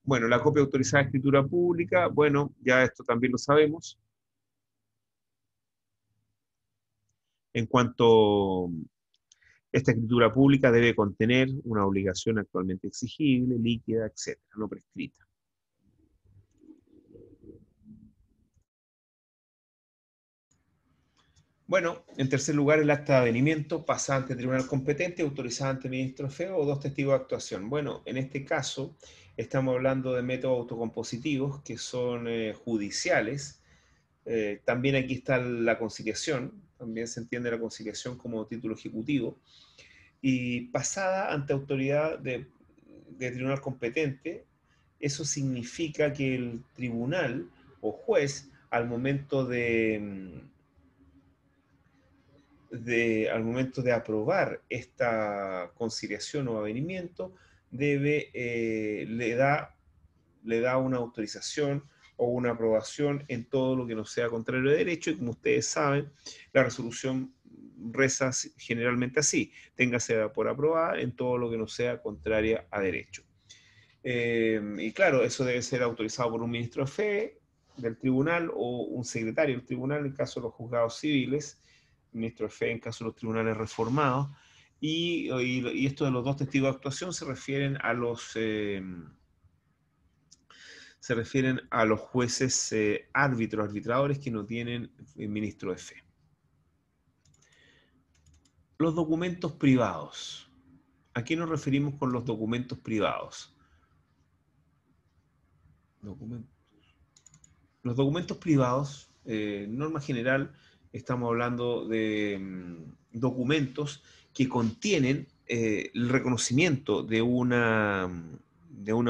S1: Bueno, la copia autorizada de escritura pública, bueno, ya esto también lo sabemos. En cuanto esta escritura pública debe contener una obligación actualmente exigible, líquida, etcétera, no prescrita. Bueno, en tercer lugar, el acta de avenimiento pasa ante el tribunal competente, autorizada ante el ministro de Fe o dos testigos de actuación. Bueno, en este caso estamos hablando de métodos autocompositivos que son judiciales. También aquí está la conciliación, también se entiende la conciliación como título ejecutivo, y pasada ante autoridad de tribunal competente. Eso significa que el tribunal o juez, al momento de aprobar esta conciliación o avenimiento, le da una autorización o una aprobación en todo lo que no sea contrario a derecho, y como ustedes saben, la resolución reza generalmente así: téngase por aprobada en todo lo que no sea contraria a derecho. Y claro, eso debe ser autorizado por un ministro de fe del tribunal o un secretario del tribunal en caso de los juzgados civiles, ministro de fe en caso de los tribunales reformados. Y esto de los dos testigos de actuación se refieren a los jueces árbitros, arbitradores que no tienen ministro de fe. Los documentos privados. ¿A qué nos referimos con los documentos privados? Los documentos privados, norma general, estamos hablando de documentos que contienen el reconocimiento de una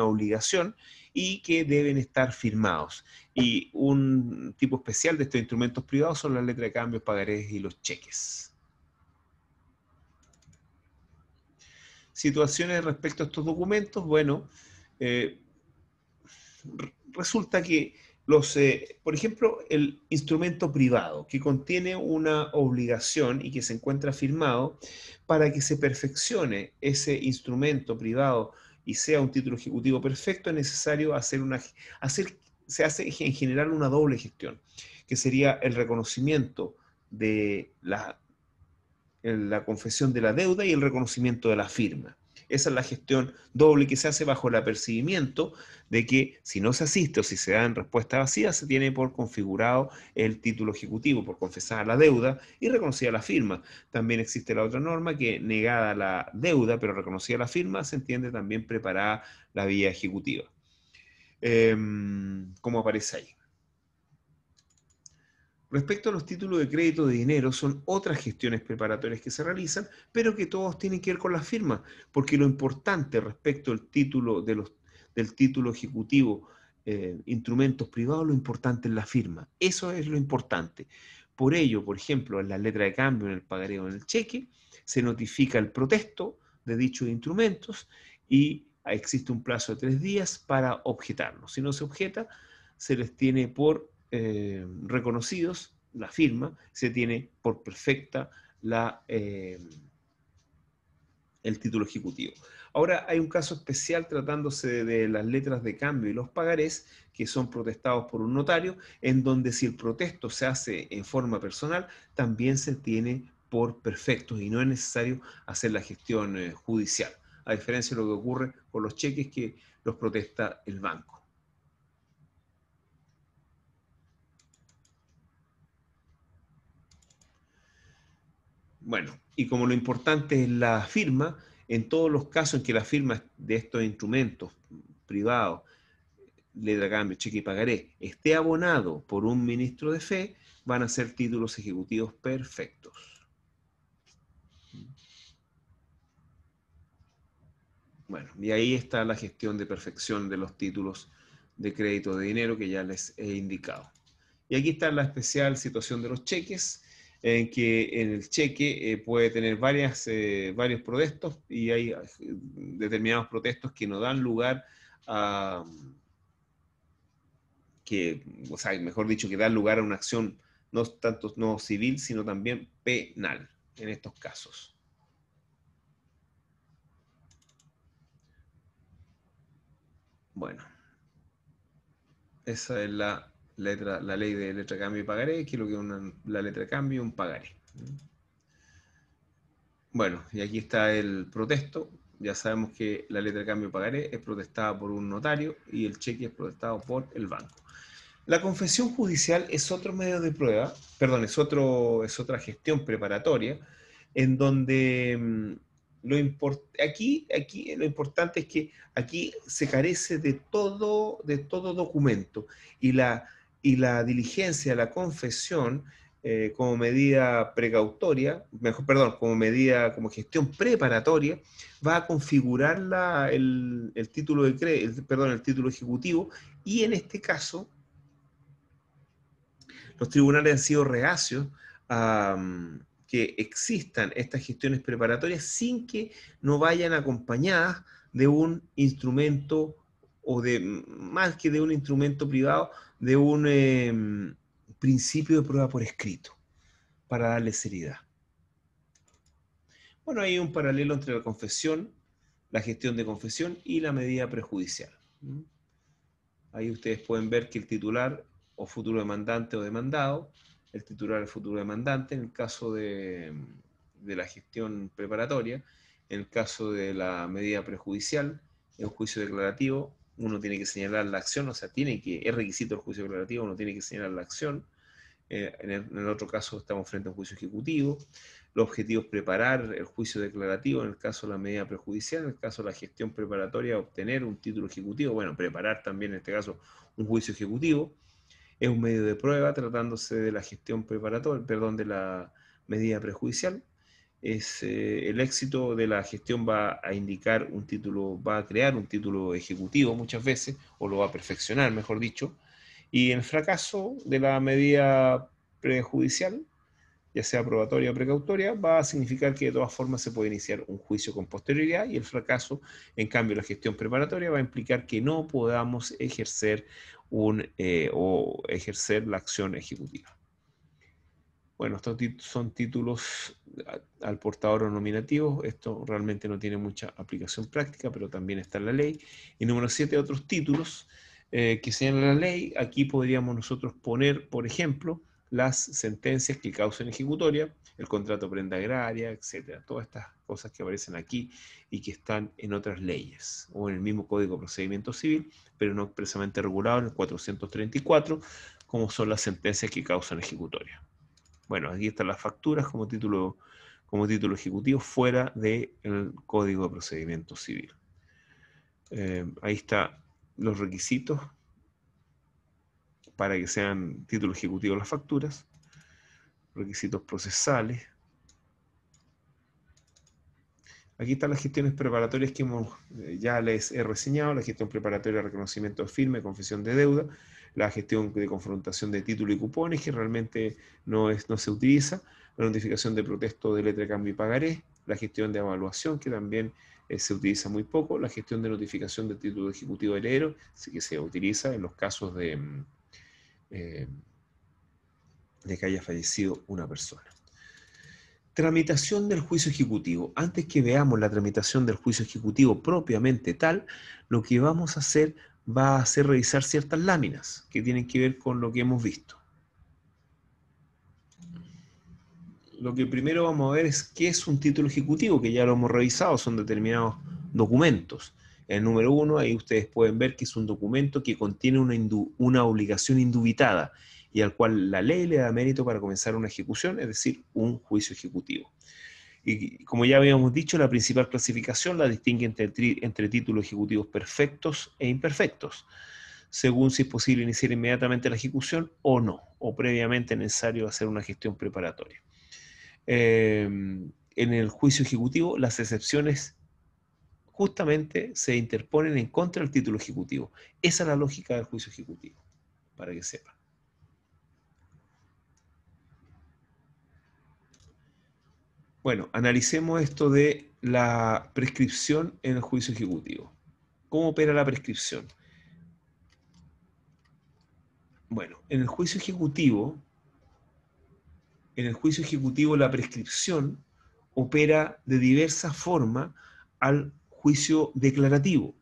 S1: obligación y que deben estar firmados. Y un tipo especial de estos instrumentos privados son las letras de cambio, pagarés y los cheques. Situaciones respecto a estos documentos, bueno, eh, resulta que por ejemplo, el instrumento privado que contiene una obligación y que se encuentra firmado, para que se perfeccione ese instrumento privado y sea un título ejecutivo perfecto, es necesario se hace en general una doble gestión, que sería el reconocimiento de la confesión de la deuda y el reconocimiento de la firma. Esa es la gestión doble que se hace bajo el apercibimiento de que si no se asiste o si se dan respuesta vacía, se tiene por configurado el título ejecutivo, por confesar la deuda y reconocida la firma. También existe la otra norma que, negada la deuda pero reconocida la firma, se entiende también preparada la vía ejecutiva. Como aparece ahí. Respecto a los títulos de crédito de dinero, son otras gestiones preparatorias que se realizan, pero que todos tienen que ver con la firma, porque lo importante respecto al título del título ejecutivo, instrumentos privados, lo importante es la firma. Eso es lo importante. Por ello, por ejemplo, en la letra de cambio, en el pagaré o en el cheque, se notifica el protesto de dichos instrumentos y existe un plazo de 3 días para objetarlo. Si no se objeta, se les tiene por reconocidos, la firma, se tiene por perfecta el título ejecutivo. Ahora hay un caso especial tratándose de las letras de cambio y los pagarés que son protestados por un notario, en donde si el protesto se hace en forma personal, también se tiene por perfectos y no es necesario hacer la gestión judicial, a diferencia de lo que ocurre con los cheques que los protesta el banco. Bueno, y como lo importante es la firma, en todos los casos en que la firma de estos instrumentos privados, letra de cambio, cheque y pagaré, esté abonado por un ministro de fe, van a ser títulos ejecutivos perfectos. Bueno, y ahí está la gestión de perfección de los títulos de crédito de dinero que ya les he indicado. Y aquí está la especial situación de los cheques, en que en el cheque puede tener varios protestos y hay determinados protestos que no dan lugar a, o sea, mejor dicho, que dan lugar a una acción no tanto no civil, sino también penal en estos casos. Bueno, esa es la ley de letra de cambio y pagaré, que es lo que es la letra de cambio y un pagaré. Bueno, y aquí está el protesto. Ya sabemos que la letra de cambio pagaré es protestada por un notario y el cheque es protestado por el banco. La confesión judicial es otro medio de prueba, perdón, es otra gestión preparatoria, en donde aquí lo importante es que aquí se carece de todo documento y y la diligencia, la confesión, como medida precautoria, mejor, perdón, como medida, como gestión preparatoria, va a configurar el título perdón, el título ejecutivo, y en este caso los tribunales han sido reacios a que existan estas gestiones preparatorias sin que no vayan acompañadas de un instrumento o de, más que de un instrumento privado, de un principio de prueba por escrito para darle seriedad. Bueno, hay un paralelo entre la confesión, la gestión de confesión y la medida prejudicial. Ahí ustedes pueden ver que el titular o futuro demandante o demandado, el titular es futuro demandante en el caso de la gestión preparatoria, en el caso de la medida prejudicial, en un juicio declarativo, uno tiene que señalar la acción, o sea, es requisito el juicio declarativo, uno tiene que señalar la acción. En el otro caso estamos frente a un juicio ejecutivo. Los objetivos: preparar el juicio declarativo, en el caso de la medida prejudicial; en el caso de la gestión preparatoria, obtener un título ejecutivo, bueno, preparar también en este caso un juicio ejecutivo. Es un medio de prueba tratándose de la gestión preparatoria, perdón, de la medida prejudicial. El éxito de la gestión va a indicar un título, va a crear un título ejecutivo muchas veces, o lo va a perfeccionar, mejor dicho. Y el fracaso de la medida prejudicial, ya sea probatoria o precautoria, va a significar que de todas formas se puede iniciar un juicio con posterioridad, y el fracaso, en cambio, de la gestión preparatoria va a implicar que no podamos ejercer o ejercer la acción ejecutiva. Bueno, estos son títulos al portador o nominativo. Esto realmente no tiene mucha aplicación práctica, pero también está en la ley. Y número 7, otros títulos que señala la ley. Aquí podríamos nosotros poner, por ejemplo, las sentencias que causen ejecutoria, el contrato de prenda agraria, etcétera. Todas estas cosas que aparecen aquí y que están en otras leyes o en el mismo Código de Procedimiento Civil, pero no expresamente regulado en el 434, como son las sentencias que causan ejecutoria. Bueno, aquí están las facturas como título ejecutivo fuera del Código de Procedimiento Civil. Ahí están los requisitos para que sean título ejecutivo las facturas, requisitos procesales. Aquí están las gestiones preparatorias que ya les he reseñado: la gestión preparatoria de reconocimiento de firme, confesión de deuda; la gestión de confrontación de título y cupones, que realmente no se utiliza; la notificación de protesto de letra de cambio y pagaré; la gestión de evaluación, que también se utiliza muy poco; la gestión de notificación de título ejecutivo heredero, sí que se utiliza en los casos de que haya fallecido una persona. Tramitación del juicio ejecutivo. Antes que veamos la tramitación del juicio ejecutivo propiamente tal, lo que vamos a hacer va a ser revisar ciertas láminas que tienen que ver con lo que hemos visto. Lo que primero vamos a ver es qué es un título ejecutivo, que ya lo hemos revisado, son determinados documentos. El número 1, ahí ustedes pueden ver que es un documento que contiene una obligación indubitada y al cual la ley le da mérito para comenzar una ejecución, es decir, un juicio ejecutivo. Y como ya habíamos dicho, la principal clasificación la distingue entre títulos ejecutivos perfectos e imperfectos, según si es posible iniciar inmediatamente la ejecución o no, o previamente es necesario hacer una gestión preparatoria. En el juicio ejecutivo, las excepciones justamente se interponen en contra del título ejecutivo. Esa es la lógica del juicio ejecutivo, para que sepan. Bueno, analicemos esto de la prescripción en el juicio ejecutivo. ¿Cómo opera la prescripción? Bueno, en el juicio ejecutivo la prescripción opera de diversa forma al juicio declarativo.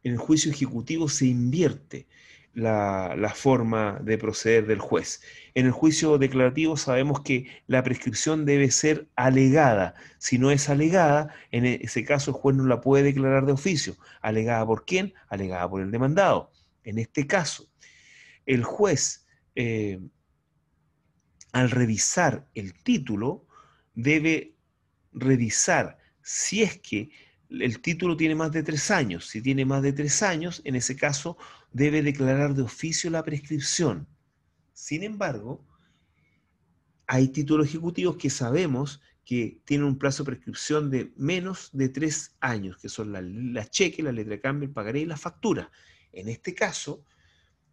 S1: En el juicio ejecutivo se invierte. la forma de proceder del juez. En el juicio declarativo sabemos que la prescripción debe ser alegada. Si no es alegada, en ese caso el juez no la puede declarar de oficio. ¿Alegada por quién? Alegada por el demandado. En este caso, el juez, al revisar el título, debe revisar si es que el título tiene más de 3 años. Si tiene más de 3 años, en ese caso debe declarar de oficio la prescripción. Sin embargo, hay títulos ejecutivos que sabemos que tienen un plazo de prescripción de menos de 3 años, que son la cheque, la letra de cambio, el pagaré y la factura. En este caso,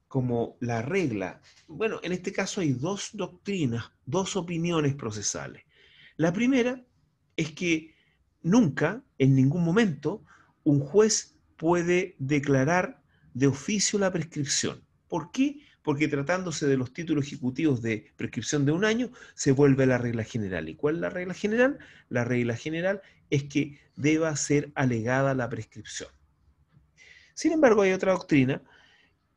S1: como la regla, bueno, en este caso hay dos doctrinas, dos opiniones procesales. La primera es que nunca, en ningún momento, un juez puede declarar de oficio la prescripción. ¿Por qué? Porque tratándose de los títulos ejecutivos de prescripción de un año, se vuelve la regla general. ¿Y cuál es la regla general? La regla general es que deba ser alegada la prescripción. Sin embargo, hay otra doctrina,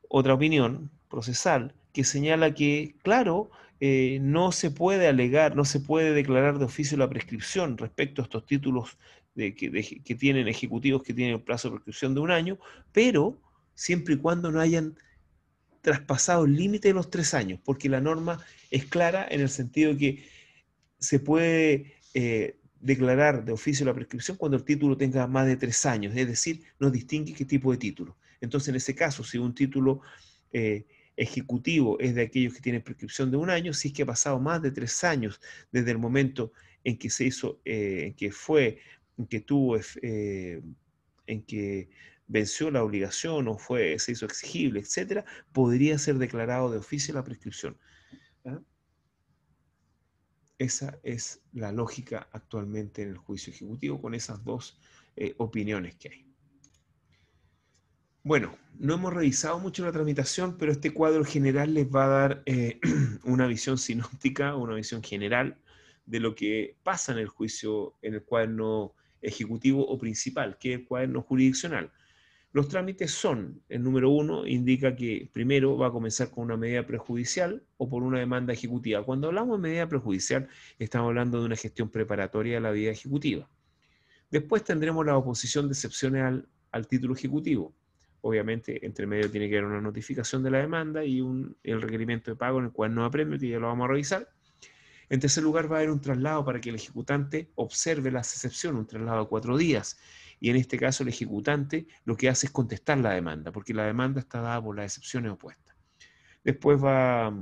S1: otra opinión procesal que señala que, claro, no se puede alegar, no se puede declarar de oficio la prescripción respecto a estos títulos que tienen ejecutivos que tienen un plazo de prescripción de un año, pero siempre y cuando no hayan traspasado el límite de los 3 años, porque la norma es clara en el sentido de que se puede declarar de oficio la prescripción cuando el título tenga más de 3 años, es decir, no distingue qué tipo de título. Entonces, en ese caso, si un título eh, ejecutivo es de aquellos que tienen prescripción de un año, si es que ha pasado más de 3 años desde el momento en que se hizo, en que tuvo, en que venció la obligación o se hizo exigible, etcétera, podría ser declarado de oficio la prescripción. ¿Ah? Esa es la lógica actualmente en el juicio ejecutivo con esas dos opiniones que hay. Bueno, no hemos revisado mucho la tramitación, pero este cuadro general les va a dar una visión sinóptica, una visión general de lo que pasa en el juicio, en el cuaderno ejecutivo o principal, que es el cuaderno jurisdiccional. Los trámites son, el número 1 indica que primero va a comenzar con una medida prejudicial o por una demanda ejecutiva. Cuando hablamos de medida prejudicial, estamos hablando de una gestión preparatoria de la vía ejecutiva. Después tendremos la oposición de excepciones al título ejecutivo. Obviamente, entre medio tiene que haber una notificación de la demanda y el requerimiento de pago en el cual no apremio, que ya lo vamos a revisar. En tercer lugar, va a haber un traslado para que el ejecutante observe las excepciones, un traslado de 4 días. Y en este caso, el ejecutante lo que hace es contestar la demanda, porque la demanda está dada por las excepciones opuestas. Después va a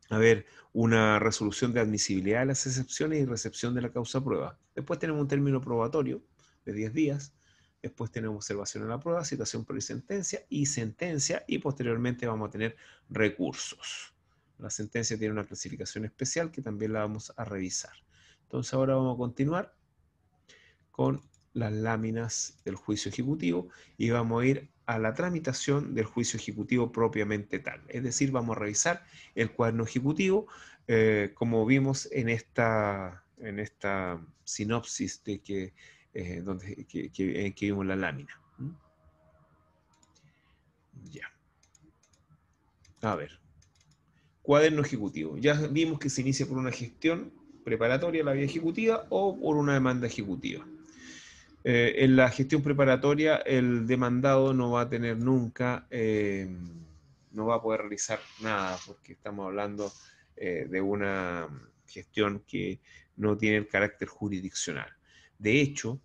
S1: haber una resolución de admisibilidad de las excepciones y recepción de la causa prueba. Después tenemos un término probatorio de 10 días. Después tenemos observación en la prueba, citación por sentencia, y posteriormente vamos a tener recursos. La sentencia tiene una clasificación especial que también la vamos a revisar. Entonces ahora vamos a continuar con las láminas del juicio ejecutivo y vamos a ir a la tramitación del juicio ejecutivo propiamente tal. Es decir, vamos a revisar el cuaderno ejecutivo, como vimos en esta sinopsis de que vimos la lámina. Ya. A ver. Cuaderno ejecutivo. Ya vimos que se inicia por una gestión preparatoria a la vía ejecutiva o por una demanda ejecutiva. En la gestión preparatoria, el demandado no va a tener nunca, no va a poder realizar nada, porque estamos hablando de una gestión que no tiene el carácter jurisdiccional. De hecho,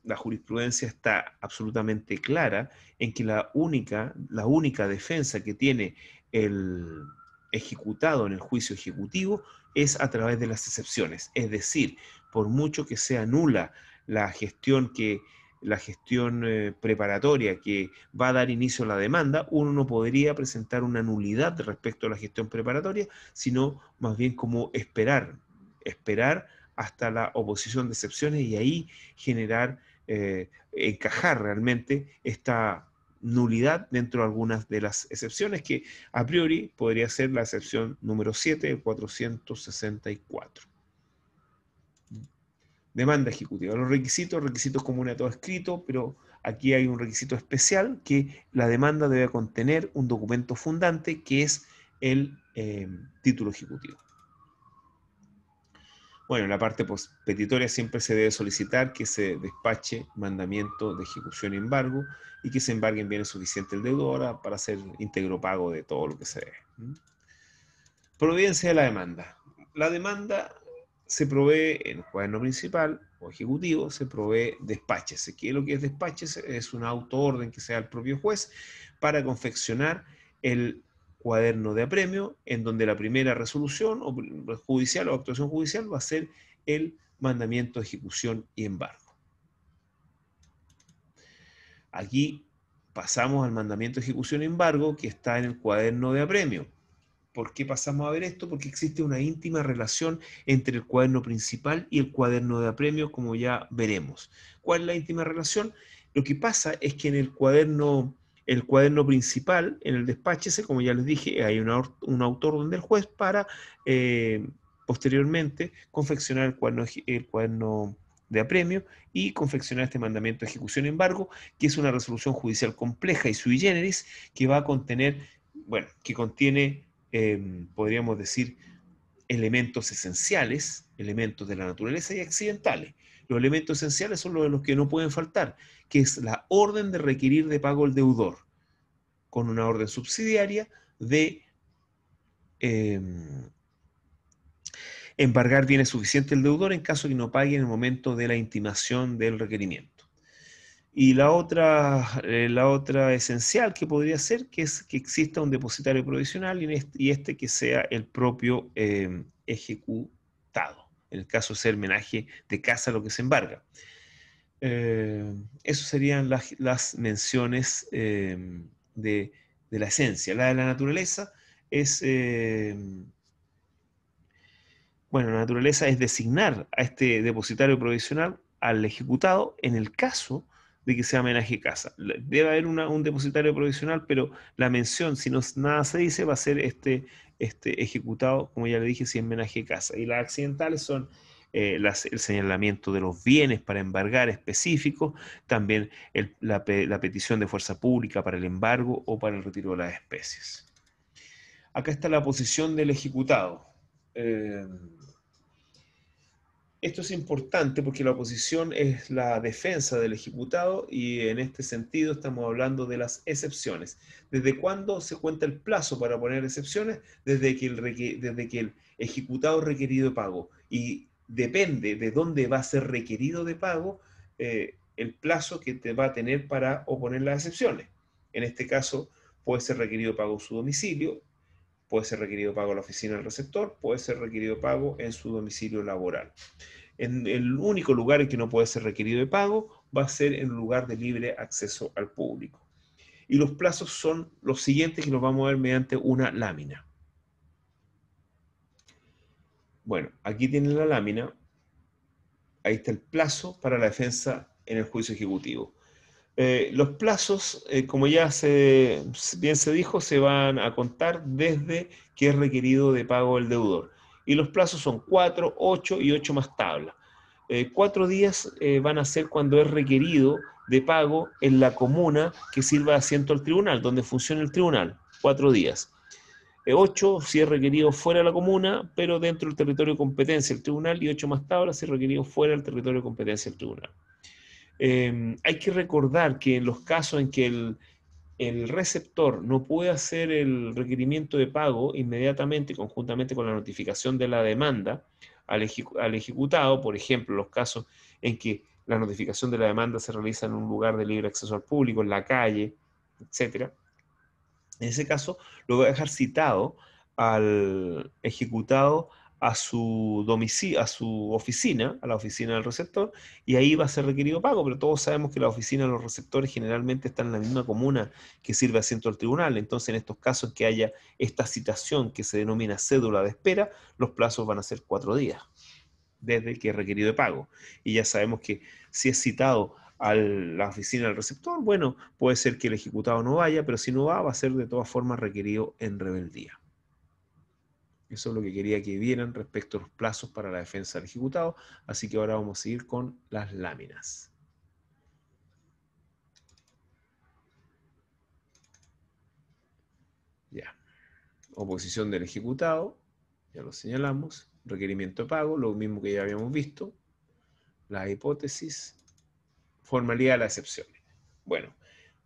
S1: la jurisprudencia está absolutamente clara en que la única defensa que tiene el ejecutado en el juicio ejecutivo es a través de las excepciones. Es decir, por mucho que sea nula la gestión preparatoria que va a dar inicio a la demanda, uno no podría presentar una nulidad respecto a la gestión preparatoria, sino más bien como esperar hasta la oposición de excepciones y ahí generar, encajar realmente esta nulidad dentro de algunas de las excepciones que a priori podría ser la excepción número 7 de 464. Demanda ejecutiva. Los requisitos comunes a todo escrito, pero aquí hay un requisito especial que la demanda debe contener un documento fundante que es el título ejecutivo. Bueno, en la parte petitoria siempre se debe solicitar que se despache mandamiento de ejecución y embargo y que se embarguen bienes suficientes el deudor para hacer íntegro pago de todo lo que se debe. Providencia de la demanda. La demanda se provee en el cuaderno principal o ejecutivo, se provee despáchese. ¿Qué es lo que es despáchese? Es una autoorden que sea el propio juez para confeccionar el cuaderno de apremio, en donde la primera resolución o judicial o actuación judicial va a ser el mandamiento de ejecución y embargo. Aquí pasamos al mandamiento de ejecución y embargo que está en el cuaderno de apremio. ¿Por qué pasamos a ver esto? Porque existe una íntima relación entre el cuaderno principal y el cuaderno de apremio, como ya veremos. ¿Cuál es la íntima relación? Lo que pasa es que en el cuaderno principal, en el despáchese, como ya les dije, hay un autor donde el juez para posteriormente confeccionar el cuaderno de apremio y confeccionar este mandamiento de ejecución y embargo, que es una resolución judicial compleja y sui generis que va a contener, bueno, que contiene podríamos decir, elementos esenciales, elementos de la naturaleza y accidentales. Los elementos esenciales son los que no pueden faltar, que es la orden de requerir de pago al deudor, con una orden subsidiaria de eh, embargar bienes suficientes al deudor en caso de que no pague en el momento de la intimación del requerimiento. Y la otra esencial que podría ser que es que exista un depositario provisional y este que sea el propio ejecutado, en el caso de ser menaje de casa lo que se embarga. Eso serían las menciones de la esencia. La de la naturaleza es, bueno, la naturaleza es designar a este depositario provisional al ejecutado en el caso de que sea menaje casa. Debe haber un depositario provisional, pero la mención, si no, nada se dice, va a ser este ejecutado, como ya le dije, si es menaje casa. Y las accidentales son el señalamiento de los bienes para embargar específicos, también la petición de fuerza pública para el embargo o para el retiro de las especies. Acá está la posición del ejecutado. Esto es importante porque la oposición es la defensa del ejecutado y en este sentido estamos hablando de las excepciones. ¿Desde cuándo se cuenta el plazo para poner excepciones? Desde que el ejecutado requerido de pago. Y depende de dónde va a ser requerido de pago el plazo que te va a tener para oponer las excepciones. En este caso puede ser requerido de pago en su domicilio, puede ser requerido pago en la oficina del receptor, puede ser requerido pago en su domicilio laboral. En el único lugar en que no puede ser requerido de pago va a ser en un lugar de libre acceso al público. Y los plazos son los siguientes que los vamos a ver mediante una lámina. Bueno, aquí tienen la lámina. Ahí está el plazo para la defensa en el juicio ejecutivo. Los plazos, como ya bien se dijo, se van a contar desde que es requerido de pago el deudor. Y los plazos son 4, 8 y 8 más tabla. 4 días van a ser cuando es requerido de pago en la comuna que sirva de asiento al tribunal, donde funcione el tribunal. 4 días. 8 si es requerido fuera de la comuna, pero dentro del territorio de competencia del tribunal, y 8 más tablas si es requerido fuera del territorio de competencia del tribunal. Hay que recordar que en los casos en que el receptor no puede hacer el requerimiento de pago inmediatamente, conjuntamente con la notificación de la demanda al ejecutado, por ejemplo, los casos en que la notificación de la demanda se realiza en un lugar de libre acceso al público, en la calle, etc. En ese caso, lo voy a dejar citado al ejecutado a su domicilio, a su oficina, a la oficina del receptor, y ahí va a ser requerido pago, pero todos sabemos que la oficina de los receptores generalmente está en la misma comuna que sirve asiento al tribunal. Entonces, en estos casos que haya esta citación que se denomina cédula de espera, los plazos van a ser 4 días desde que es requerido de pago. Y ya sabemos que si es citado a la oficina del receptor, bueno, puede ser que el ejecutado no vaya, pero si no va, va a ser de todas formas requerido en rebeldía. Eso es lo que quería que vieran respecto a los plazos para la defensa del ejecutado. Así que ahora vamos a seguir con las láminas. Ya. Oposición del ejecutado, ya lo señalamos. Requerimiento de pago, lo mismo que ya habíamos visto. La hipótesis. Formalidad de las excepciones. Bueno,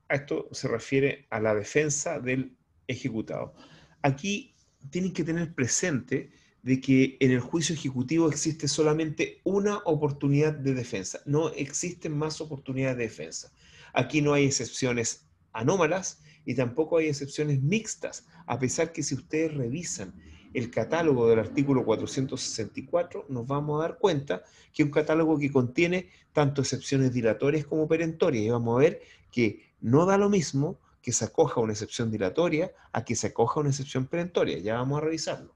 S1: a esto se refiere a la defensa del ejecutado. Aquí tienen que tener presente de que en el juicio ejecutivo existe solamente una oportunidad de defensa, no existen más oportunidades de defensa. Aquí no hay excepciones anómalas y tampoco hay excepciones mixtas, a pesar que si ustedes revisan el catálogo del artículo 464, nos vamos a dar cuenta que es un catálogo que contiene tanto excepciones dilatorias como perentorias, y vamos a ver que no da lo mismo que se acoja a una excepción dilatoria a que se acoja a una excepción perentoria. Ya vamos a revisarlo.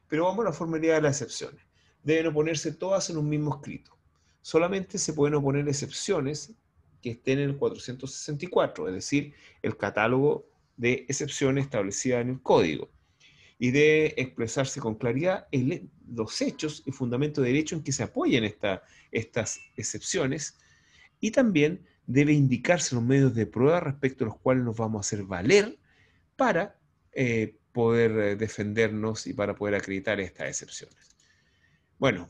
S1: Pero vamos a la formalidad de las excepciones. Deben oponerse todas en un mismo escrito. Solamente se pueden oponer excepciones que estén en el 464, es decir, el catálogo de excepciones establecida en el código. Y debe expresarse con claridad los hechos y fundamento de derecho en que se apoyen estas excepciones, y también debe indicarse los medios de prueba respecto a los cuales nos vamos a hacer valer para poder defendernos y para poder acreditar estas excepciones. Bueno,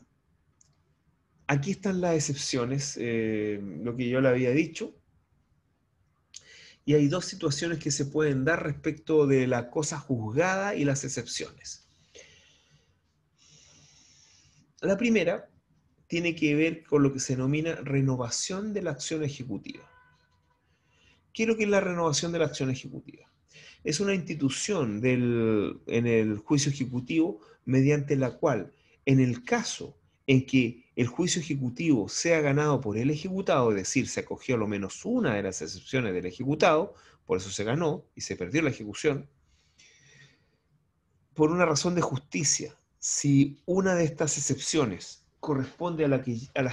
S1: aquí están las excepciones, lo que yo le había dicho, y hay dos situaciones que se pueden dar respecto de la cosa juzgada y las excepciones. La primera tiene que ver con lo que se denomina renovación de la acción ejecutiva. ¿Qué es lo que es la renovación de la acción ejecutiva? Es una institución en el juicio ejecutivo mediante la cual, en el caso en que el juicio ejecutivo sea ganado por el ejecutado, es decir, se acogió a lo menos una de las excepciones del ejecutado, por eso se ganó y se perdió la ejecución, por una razón de justicia, si una de estas excepciones corresponde a las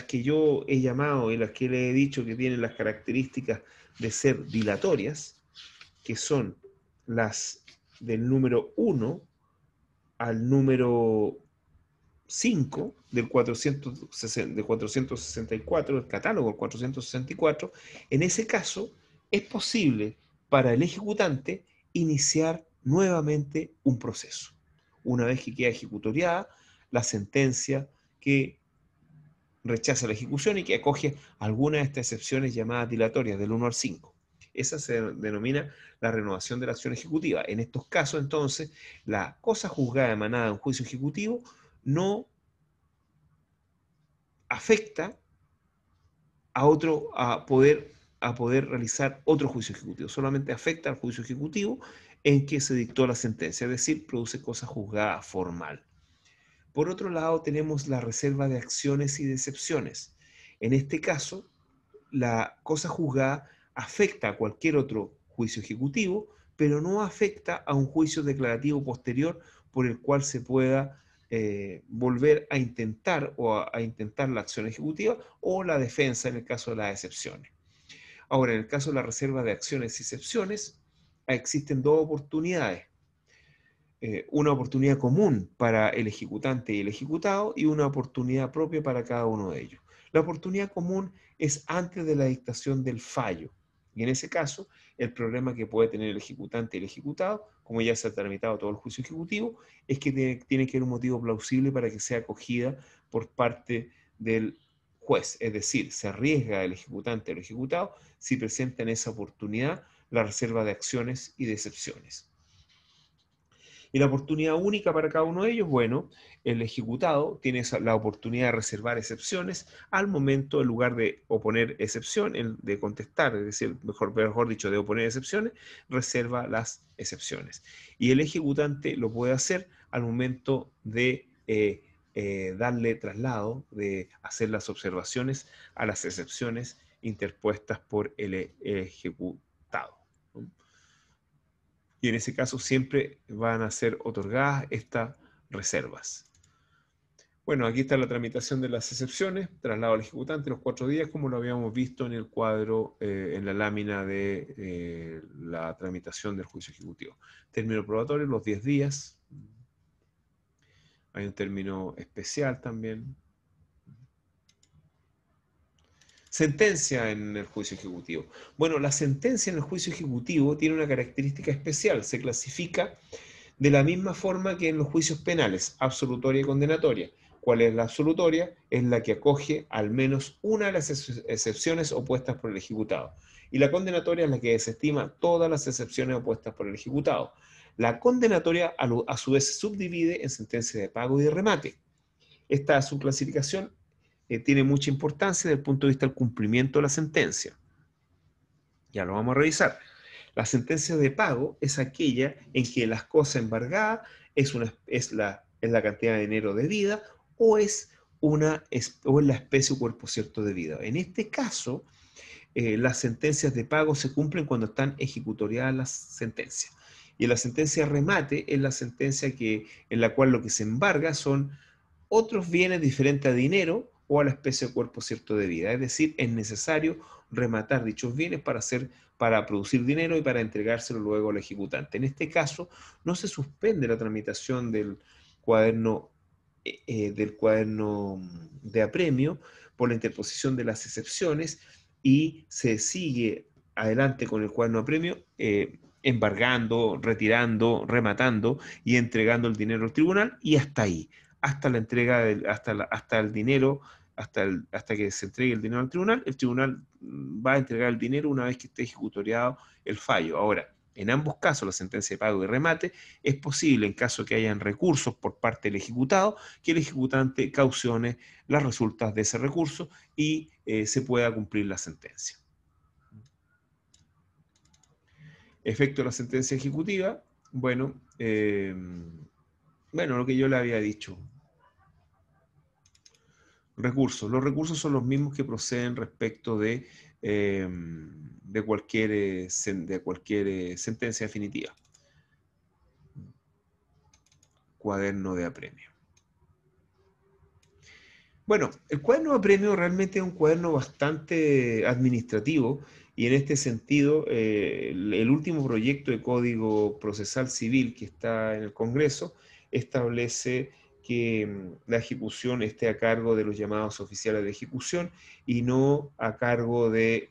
S1: que yo he llamado y las que le he dicho que tienen las características de ser dilatorias, que son las del número 1 al número 5 del 464, el catálogo 464, en ese caso es posible para el ejecutante iniciar nuevamente un proceso. Una vez que queda ejecutoriada la sentencia que rechaza la ejecución y que acoge alguna de estas excepciones llamadas dilatorias del 1 al 5. Esa se denomina la renovación de la acción ejecutiva. En estos casos, entonces, la cosa juzgada emanada de un juicio ejecutivo no afecta a poder realizar otro juicio ejecutivo. Solamente afecta al juicio ejecutivo en que se dictó la sentencia, es decir, produce cosa juzgada formal. Por otro lado, tenemos la reserva de acciones y de excepciones. En este caso, la cosa juzgada afecta a cualquier otro juicio ejecutivo, pero no afecta a un juicio declarativo posterior por el cual se pueda volver a intentar a intentar la acción ejecutiva o la defensa en el caso de las excepciones. Ahora, en el caso de la reserva de acciones y excepciones, existen dos oportunidades. Una oportunidad común para el ejecutante y el ejecutado y una oportunidad propia para cada uno de ellos. La oportunidad común es antes de la dictación del fallo. Y en ese caso, el problema que puede tener el ejecutante y el ejecutado, como ya se ha tramitado todo el juicio ejecutivo, es que tiene que haber un motivo plausible para que sea acogida por parte del juez. Es decir, se arriesga el ejecutante o el ejecutado si presenta en esa oportunidad la reserva de acciones y de excepciones. Y la oportunidad única para cada uno de ellos, bueno, el ejecutado tiene la oportunidad de reservar excepciones al momento, en lugar de oponer excepción, de contestar, es decir, mejor dicho, de oponer excepciones, reserva las excepciones. Y el ejecutante lo puede hacer al momento de darle traslado, de hacer las observaciones a las excepciones interpuestas por el ejecutado. Y en ese caso siempre van a ser otorgadas estas reservas. Bueno, aquí está la tramitación de las excepciones, traslado al ejecutante los 4 días, como lo habíamos visto en el cuadro, en la lámina de la tramitación del juicio ejecutivo. Término probatorio, los 10 días. Hay un término especial también. Sentencia en el juicio ejecutivo. Bueno, la sentencia en el juicio ejecutivo tiene una característica especial. Se clasifica de la misma forma que en los juicios penales, absolutoria y condenatoria. ¿Cuál es la absolutoria? Es la que acoge al menos una de las excepciones opuestas por el ejecutado. Y la condenatoria es la que desestima todas las excepciones opuestas por el ejecutado. La condenatoria a su vez se subdivide en sentencia de pago y de remate. Esta subclasificación tiene mucha importancia desde el punto de vista del cumplimiento de la sentencia. Ya lo vamos a revisar. La sentencia de pago es aquella en que las cosas embargadas es la cantidad de dinero debida o es la especie o cuerpo cierto debida. En este caso, las sentencias de pago se cumplen cuando están ejecutoriadas las sentencias. Y la sentencia de remate es la sentencia en la cual lo que se embarga son otros bienes diferentes a dinero o a la especie de cuerpo cierto de vida. Es decir, es necesario rematar dichos bienes para producir dinero y para entregárselo luego al ejecutante. En este caso, no se suspende la tramitación cuaderno, del cuaderno de apremio por la interposición de las excepciones y se sigue adelante con el cuaderno de apremio, embargando, retirando, rematando y entregando el dinero al tribunal y hasta ahí hasta la entrega, hasta el dinero, hasta que se entregue el dinero al tribunal. El tribunal va a entregar el dinero una vez que esté ejecutoriado el fallo. Ahora, en ambos casos, la sentencia de pago y remate, es posible, en caso que hayan recursos por parte del ejecutado, que el ejecutante caucione las resultas de ese recurso y se pueda cumplir la sentencia. Efecto de la sentencia ejecutiva, bueno, lo que yo le había dicho. Recursos. Los recursos son los mismos que proceden respecto de cualquier sentencia definitiva. Cuaderno de apremio. Bueno, el cuaderno de apremio realmente es un cuaderno bastante administrativo y en este sentido el último proyecto de Código Procesal Civil que está en el Congreso establece que la ejecución esté a cargo de los llamados oficiales de ejecución y no a cargo de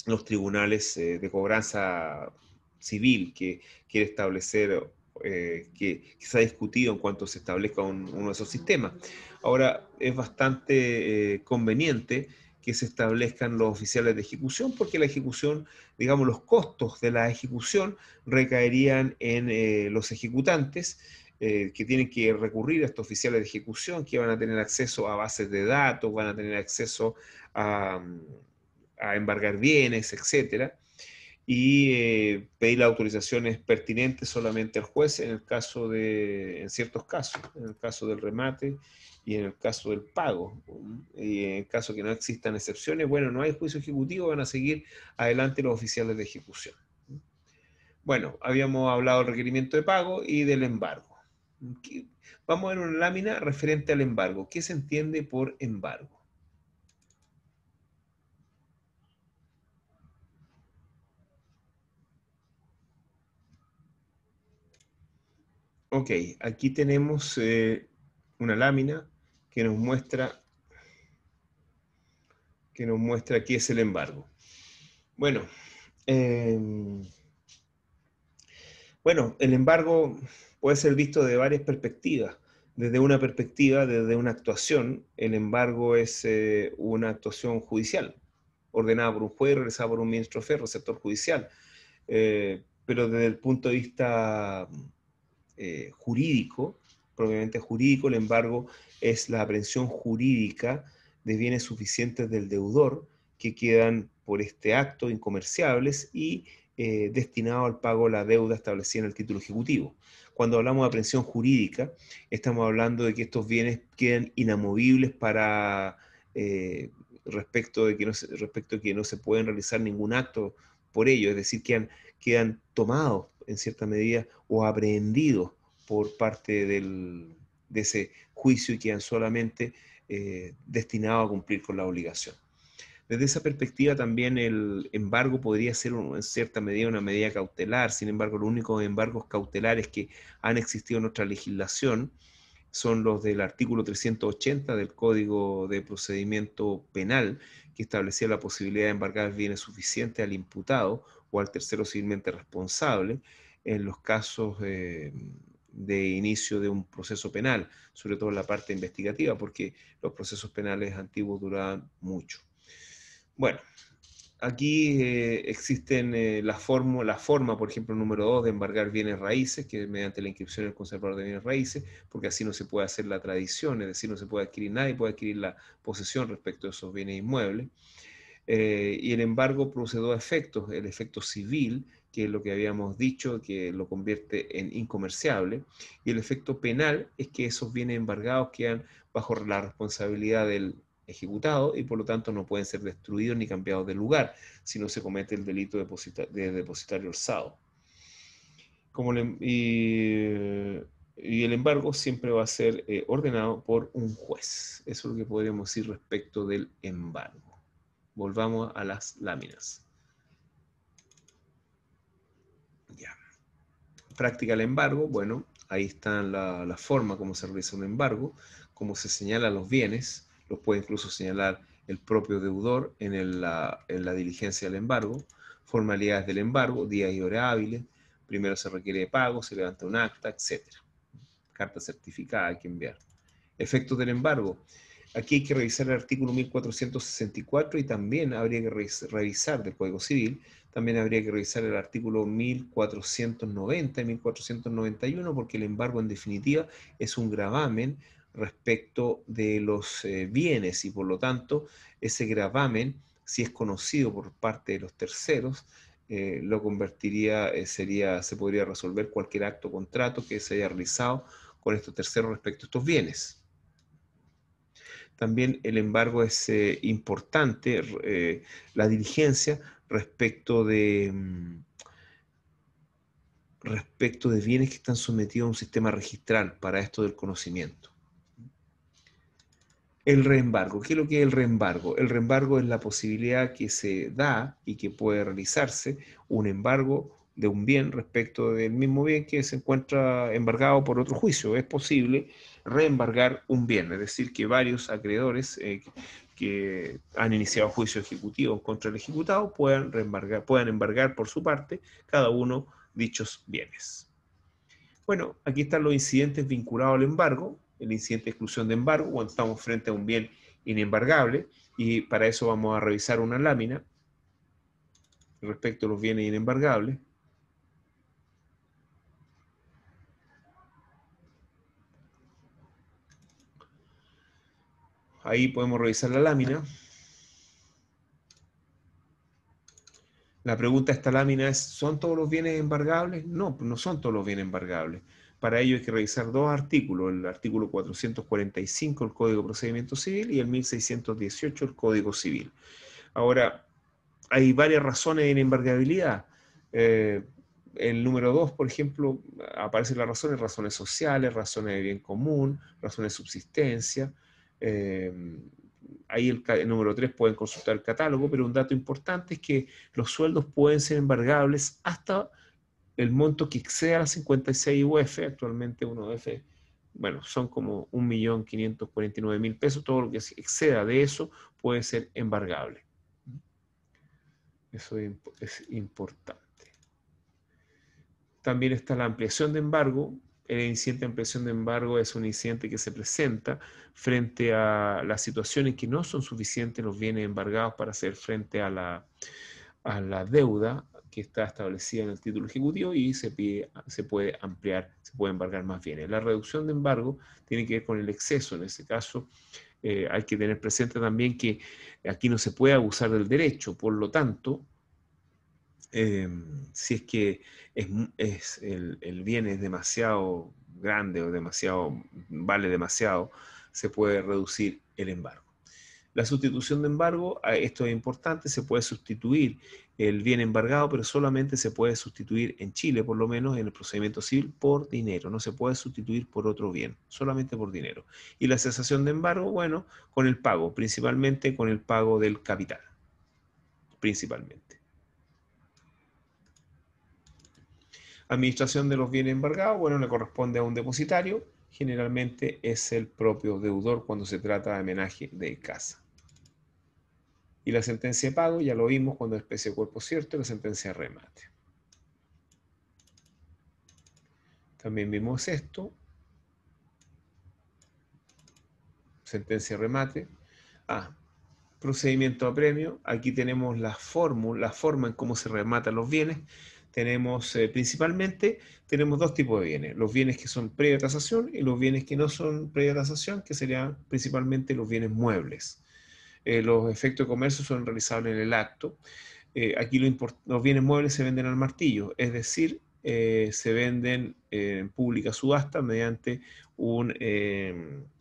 S1: los tribunales de cobranza civil que quiere establecer, que se ha discutido en cuanto se establezca uno de esos sistemas. Ahora, es bastante conveniente que se establezcan los oficiales de ejecución, porque la ejecución, digamos, los costos de la ejecución recaerían en los ejecutantes, que tienen que recurrir a estos oficiales de ejecución, que van a tener acceso a bases de datos, van a tener acceso a embargar bienes, etcétera, y pedir las autorizaciones pertinentes solamente al juez en ciertos casos, en el caso del remate y en el caso del pago. Y en el caso que no existan excepciones, bueno, no hay juicio ejecutivo, van a seguir adelante los oficiales de ejecución. Bueno, habíamos hablado del requerimiento de pago y del embargo. Vamos a ver una lámina referente al embargo. ¿Qué se entiende por embargo? Ok, aquí tenemos una lámina que nos muestra qué es el embargo. Bueno, eh, el embargo puede ser visto de varias perspectivas. Desde una perspectiva, desde una actuación, el embargo es una actuación judicial, ordenada por un juez, realizada por un ministro de receptor judicial. Pero desde el punto de vista jurídico, propiamente jurídico, el embargo es la aprehensión jurídica de bienes suficientes del deudor que quedan por este acto incomerciables y destinados al pago de la deuda establecida en el título ejecutivo. Cuando hablamos de aprehensión jurídica, estamos hablando de que estos bienes quedan inamovibles respecto de que no se pueden realizar ningún acto por ello, es decir, quedan tomados en cierta medida o aprehendidos por parte de ese juicio y quedan solamente destinados a cumplir con la obligación. Desde esa perspectiva también el embargo podría ser en cierta medida una medida cautelar. Sin embargo, los únicos embargos cautelares que han existido en nuestra legislación son los del artículo 380 del Código de Procedimiento Penal, que establecía la posibilidad de embargar bienes suficientes al imputado o al tercero civilmente responsable en los casos de inicio de un proceso penal, sobre todo en la parte investigativa, porque los procesos penales antiguos duraban mucho. Bueno, aquí existen la forma, por ejemplo, número 2 de embargar bienes raíces, que es mediante la inscripción en el conservador de bienes raíces, porque así no se puede hacer la tradición, es decir, no se puede adquirir, nadie puede adquirir la posesión respecto de esos bienes inmuebles. Y el embargo produce dos efectos: el efecto civil, que es lo que habíamos dicho, que lo convierte en incomerciable, y el efecto penal es que esos bienes embargados quedan bajo la responsabilidad del ejecutado y por lo tanto no pueden ser destruidos ni cambiados de lugar si no se comete el delito de depositario alzado. Y el embargo siempre va a ser ordenado por un juez. Eso es lo que podríamos decir respecto del embargo. Volvamos a las láminas. Ya. Práctica el embargo. Bueno, ahí está la forma como se realiza un embargo, cómo se señalan los bienes. Los puede incluso señalar el propio deudor en la diligencia del embargo. Formalidades del embargo, días y horas hábiles. Primero se requiere de pago, se levanta un acta, etc. Carta certificada hay que enviar. Efectos del embargo. Aquí hay que revisar el artículo 1464 y también habría que revisar del Código Civil, también habría que revisar el artículo 1490 y 1491, porque el embargo en definitiva es un gravamen respecto de los bienes y por lo tanto ese gravamen, si es conocido por parte de los terceros, lo convertiría, se podría resolver cualquier acto o contrato que se haya realizado con estos terceros respecto a estos bienes. También el embargo es importante, la diligencia respecto de bienes que están sometidos a un sistema registral para esto del conocimiento. El reembargo. ¿Qué es lo que es el reembargo? El reembargo es la posibilidad que se da y que puede realizarse un embargo de un bien respecto del mismo bien que se encuentra embargado por otro juicio. Es posible reembargar un bien, es decir, que varios acreedores que han iniciado juicio ejecutivo contra el ejecutado puedan embargar por su parte cada uno dichos bienes. Bueno, aquí están los incidentes vinculados al embargo, el incidente de exclusión de embargo, cuando estamos frente a un bien inembargable, y para eso vamos a revisar una lámina respecto a los bienes inembargables. Ahí podemos revisar la lámina. La pregunta de esta lámina es, ¿son todos los bienes embargables? No, no son todos los bienes embargables. Para ello hay que revisar dos artículos, el artículo 445 del Código de Procedimiento Civil y el 1618 del Código Civil. Ahora, hay varias razones de inembargabilidad. El número 2, por ejemplo, aparecen las razones sociales, razones de bien común, razones de subsistencia. Ahí el número 3 pueden consultar el catálogo, pero un dato importante es que los sueldos pueden ser embargables hasta el monto que exceda las 56 UF, actualmente una UF, bueno, son como 1.549.000 pesos, todo lo que exceda de eso puede ser embargable. Eso es importante. También está la ampliación de embargo. El incidente de ampliación de embargo es un incidente que se presenta frente a las situaciones que no son suficientes los bienes embargados para hacer frente a la deuda que está establecida en el título ejecutivo y se puede ampliar, se puede embargar más bienes. La reducción de embargo tiene que ver con el exceso. En ese caso, hay que tener presente también que aquí no se puede abusar del derecho, por lo tanto, si es que el bien es demasiado grande o vale demasiado, se puede reducir el embargo. La sustitución de embargo, esto es importante, se puede sustituir el bien embargado, pero solamente se puede sustituir en Chile, por lo menos en el procedimiento civil, por dinero. No se puede sustituir por otro bien, solamente por dinero. Y la cesación de embargo, bueno, con el pago, principalmente con el pago del capital, principalmente. Administración de los bienes embargados, bueno, le corresponde a un depositario. generalmente es el propio deudor cuando se trata de homenaje de casa. Y la sentencia de pago, ya lo vimos cuando es especie de cuerpo cierto, la sentencia de remate. También vimos esto, sentencia de remate. Procedimiento a premio. Aquí tenemos la forma en cómo se rematan los bienes. Tenemos principalmente tenemos dos tipos de bienes: los bienes que son previa tasación y los bienes que no son previa tasación, que serían principalmente los bienes muebles. Los efectos de comercio son realizables en el acto. Aquí los bienes muebles se venden al martillo, es decir, se venden en pública subasta mediante un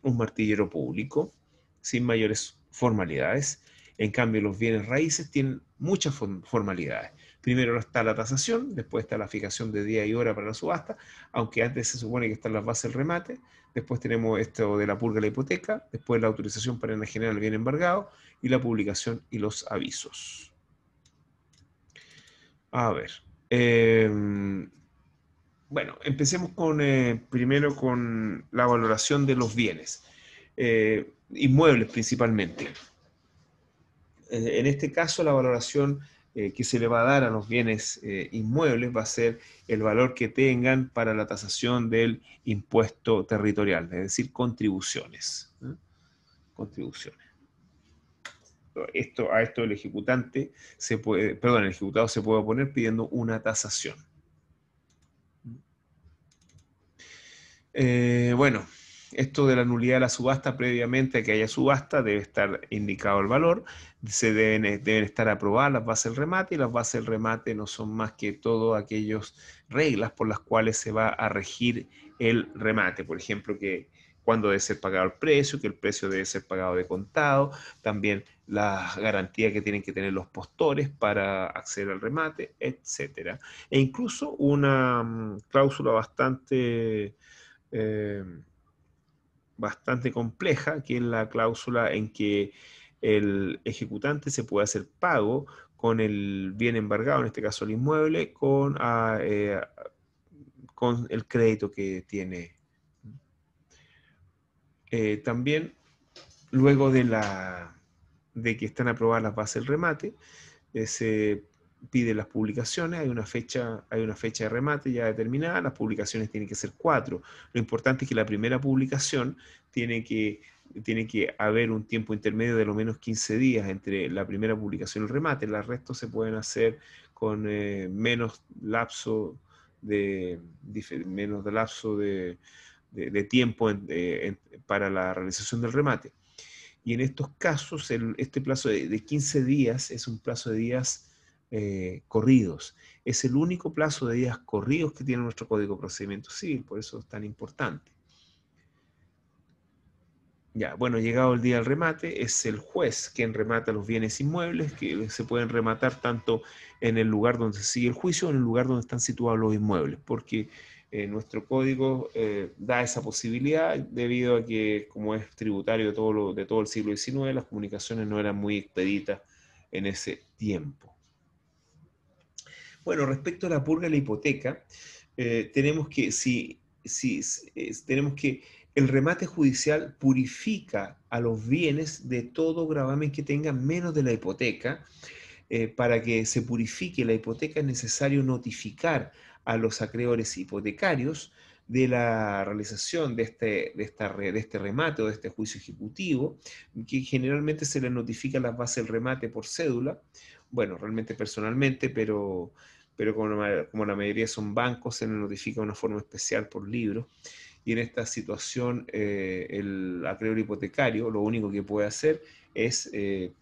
S1: martillero público, sin mayores formalidades. En cambio, los bienes raíces tienen muchas formalidades. Primero está la tasación, después está la fijación de día y hora para la subasta, aunque antes se supone que están las bases del remate. Después tenemos esto de la purga de la hipoteca, después la autorización para enajenar el bien embargado y la publicación y los avisos. A ver. Bueno, empecemos primero con la valoración de los bienes, inmuebles principalmente. En este caso, la valoración que se le va a dar a los bienes inmuebles va a ser el valor que tengan para la tasación del impuesto territorial, es decir, contribuciones. Contribuciones. A esto el ejecutante el ejecutado se puede oponer pidiendo una tasación. Bueno, esto de la nulidad de la subasta, previamente a que haya subasta, debe estar indicado el valor. Deben estar aprobadas las bases del remate, y las bases del remate no son más que todo aquellas reglas por las cuales se va a regir el remate. Por ejemplo, que cuándo debe ser pagado el precio, que el precio debe ser pagado de contado, también las garantías que tienen que tener los postores para acceder al remate, etc. E incluso una cláusula eh, bastante compleja, que es la cláusula en que el ejecutante se puede hacer pago con el bien embargado, en este caso el inmueble, con el crédito que tiene. También, luego de que están aprobadas las bases del remate, se pide las publicaciones, hay una fecha de remate ya determinada, las publicaciones tienen que ser 4. Lo importante es que la primera publicación tiene que haber un tiempo intermedio de lo menos 15 días entre la primera publicación y el remate. Los restos se pueden hacer con menos lapso de tiempo para la realización del remate. Y en estos casos, este plazo de 15 días es un plazo de días corridos. Es el único plazo de días corridos que tiene nuestro Código de Procedimiento Civil, por eso es tan importante. Ya, bueno, llegado el día del remate, es el juez quien remata los bienes inmuebles, que se pueden rematar tanto en el lugar donde se sigue el juicio o en el lugar donde están situados los inmuebles, porque nuestro código da esa posibilidad debido a que, como es tributario de todo el siglo XIX, las comunicaciones no eran muy expeditas en ese tiempo. Bueno, respecto a la purga de la hipoteca, tenemos que el remate judicial purifica a los bienes de todo gravamen que tengan menos de la hipoteca. Para que se purifique la hipoteca es necesario notificar a los acreedores hipotecarios de la realización de este remate o de este juicio ejecutivo, que generalmente se les notifica las bases del remate por cédula, bueno, realmente personalmente, pero como la mayoría son bancos, se les notifica de una forma especial por libro. Y en esta situación, el acreedor hipotecario lo único que puede hacer es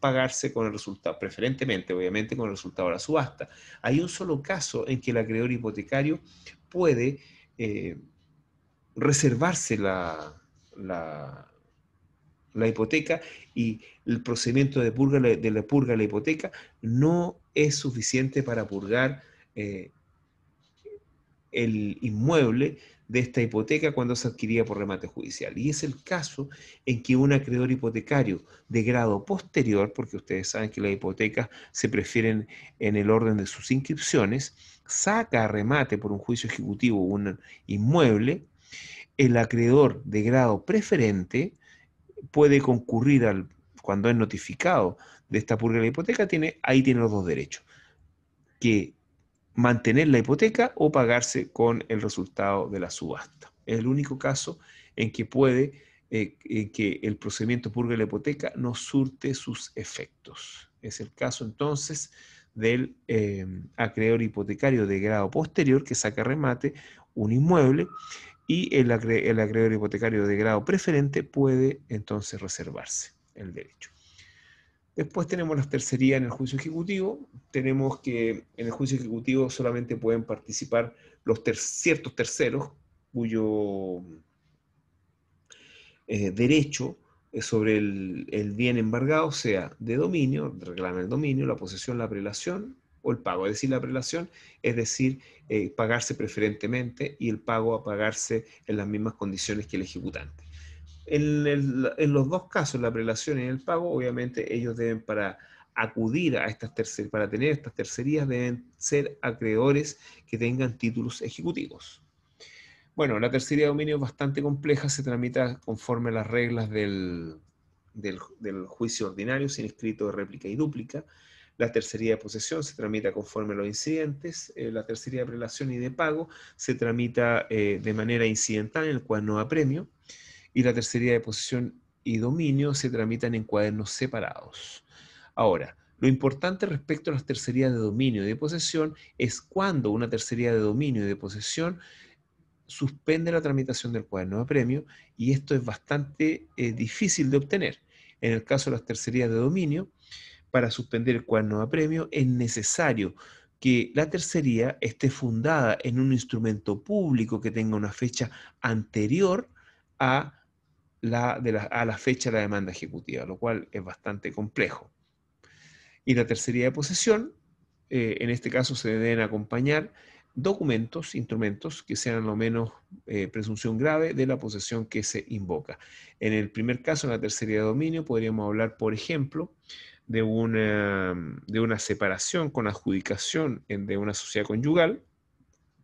S1: pagarse con el resultado, preferentemente, obviamente, con el resultado de la subasta. Hay un solo caso en que el acreedor hipotecario puede reservarse la hipoteca, y el procedimiento de la purga de la hipoteca no es suficiente para purgar el inmueble de esta hipoteca cuando se adquiría por remate judicial. Y es el caso en que un acreedor hipotecario de grado posterior, porque ustedes saben que las hipotecas se prefieren en el orden de sus inscripciones, saca a remate por un juicio ejecutivo un inmueble el acreedor de grado preferente puede concurrir cuando es notificado de esta purga de la hipoteca, ahí tiene los dos derechos, que mantener la hipoteca o pagarse con el resultado de la subasta. Es el único caso en que en que el procedimiento purga de la hipoteca no surte sus efectos. Es el caso entonces del acreedor hipotecario de grado posterior que saca remate un inmueble y el acreedor hipotecario de grado preferente puede entonces reservarse el derecho. Después tenemos las tercerías en el juicio ejecutivo. Tenemos que en el juicio ejecutivo solamente pueden participar ciertos terceros cuyo derecho sobre el bien embargado sea de dominio, reclama el dominio, la posesión, la prelación o el pago. Es decir, la prelación es decir, pagarse preferentemente y el pago a pagarse en las mismas condiciones que el ejecutante. En los dos casos, la prelación y el pago, obviamente ellos deben para acudir a estas tercerías, para tener estas tercerías, deben ser acreedores que tengan títulos ejecutivos. Bueno, la tercería de dominio es bastante compleja, se tramita conforme a las reglas del juicio ordinario, sin escrito de réplica y dúplica. La tercería de posesión se tramita conforme a los incidentes. La tercería de prelación y de pago se tramita de manera incidental en el cuaderno de apremio. Y la tercería de posesión y dominio se tramitan en cuadernos separados. Ahora, lo importante respecto a las tercerías de dominio y de posesión es cuando una tercería de dominio y de posesión suspende la tramitación del cuaderno de apremio, y esto es bastante difícil de obtener. En el caso de las tercerías de dominio, para suspender el cuaderno de apremio es necesario que la tercería esté fundada en un instrumento público que tenga una fecha anterior a la fecha de la demanda ejecutiva, lo cual es bastante complejo. Y la tercería de posesión, en este caso se deben acompañar documentos, instrumentos que sean lo menos presunción grave de la posesión que se invoca. En el primer caso, en la tercería de dominio, podríamos hablar, por ejemplo, de una separación con adjudicación de una sociedad conyugal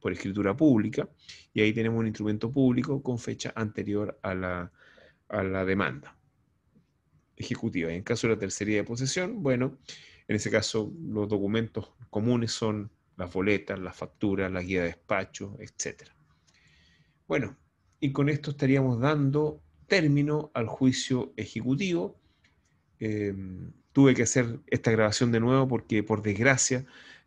S1: por escritura pública, y ahí tenemos un instrumento público con fecha anterior a la demanda ejecutiva. Y en caso de la tercería de posesión, bueno, en ese caso los documentos comunes son las boletas, las facturas, la guía de despacho, etc. Bueno, y con esto estaríamos dando término al juicio ejecutivo. Tuve que hacer esta grabación de nuevo porque, por desgracia,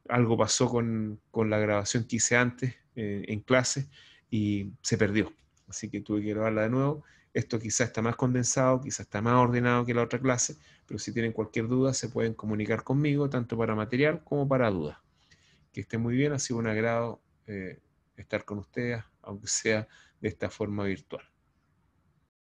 S1: algo pasó con la grabación que hice antes en clase y se perdió. Así que tuve que grabarla de nuevo. Esto quizás está más condensado, quizás está más ordenado que la otra clase, pero si tienen cualquier duda se pueden comunicar conmigo, tanto para material como para dudas. Que estén muy bien, ha sido un agrado estar con ustedes, aunque sea de esta forma virtual.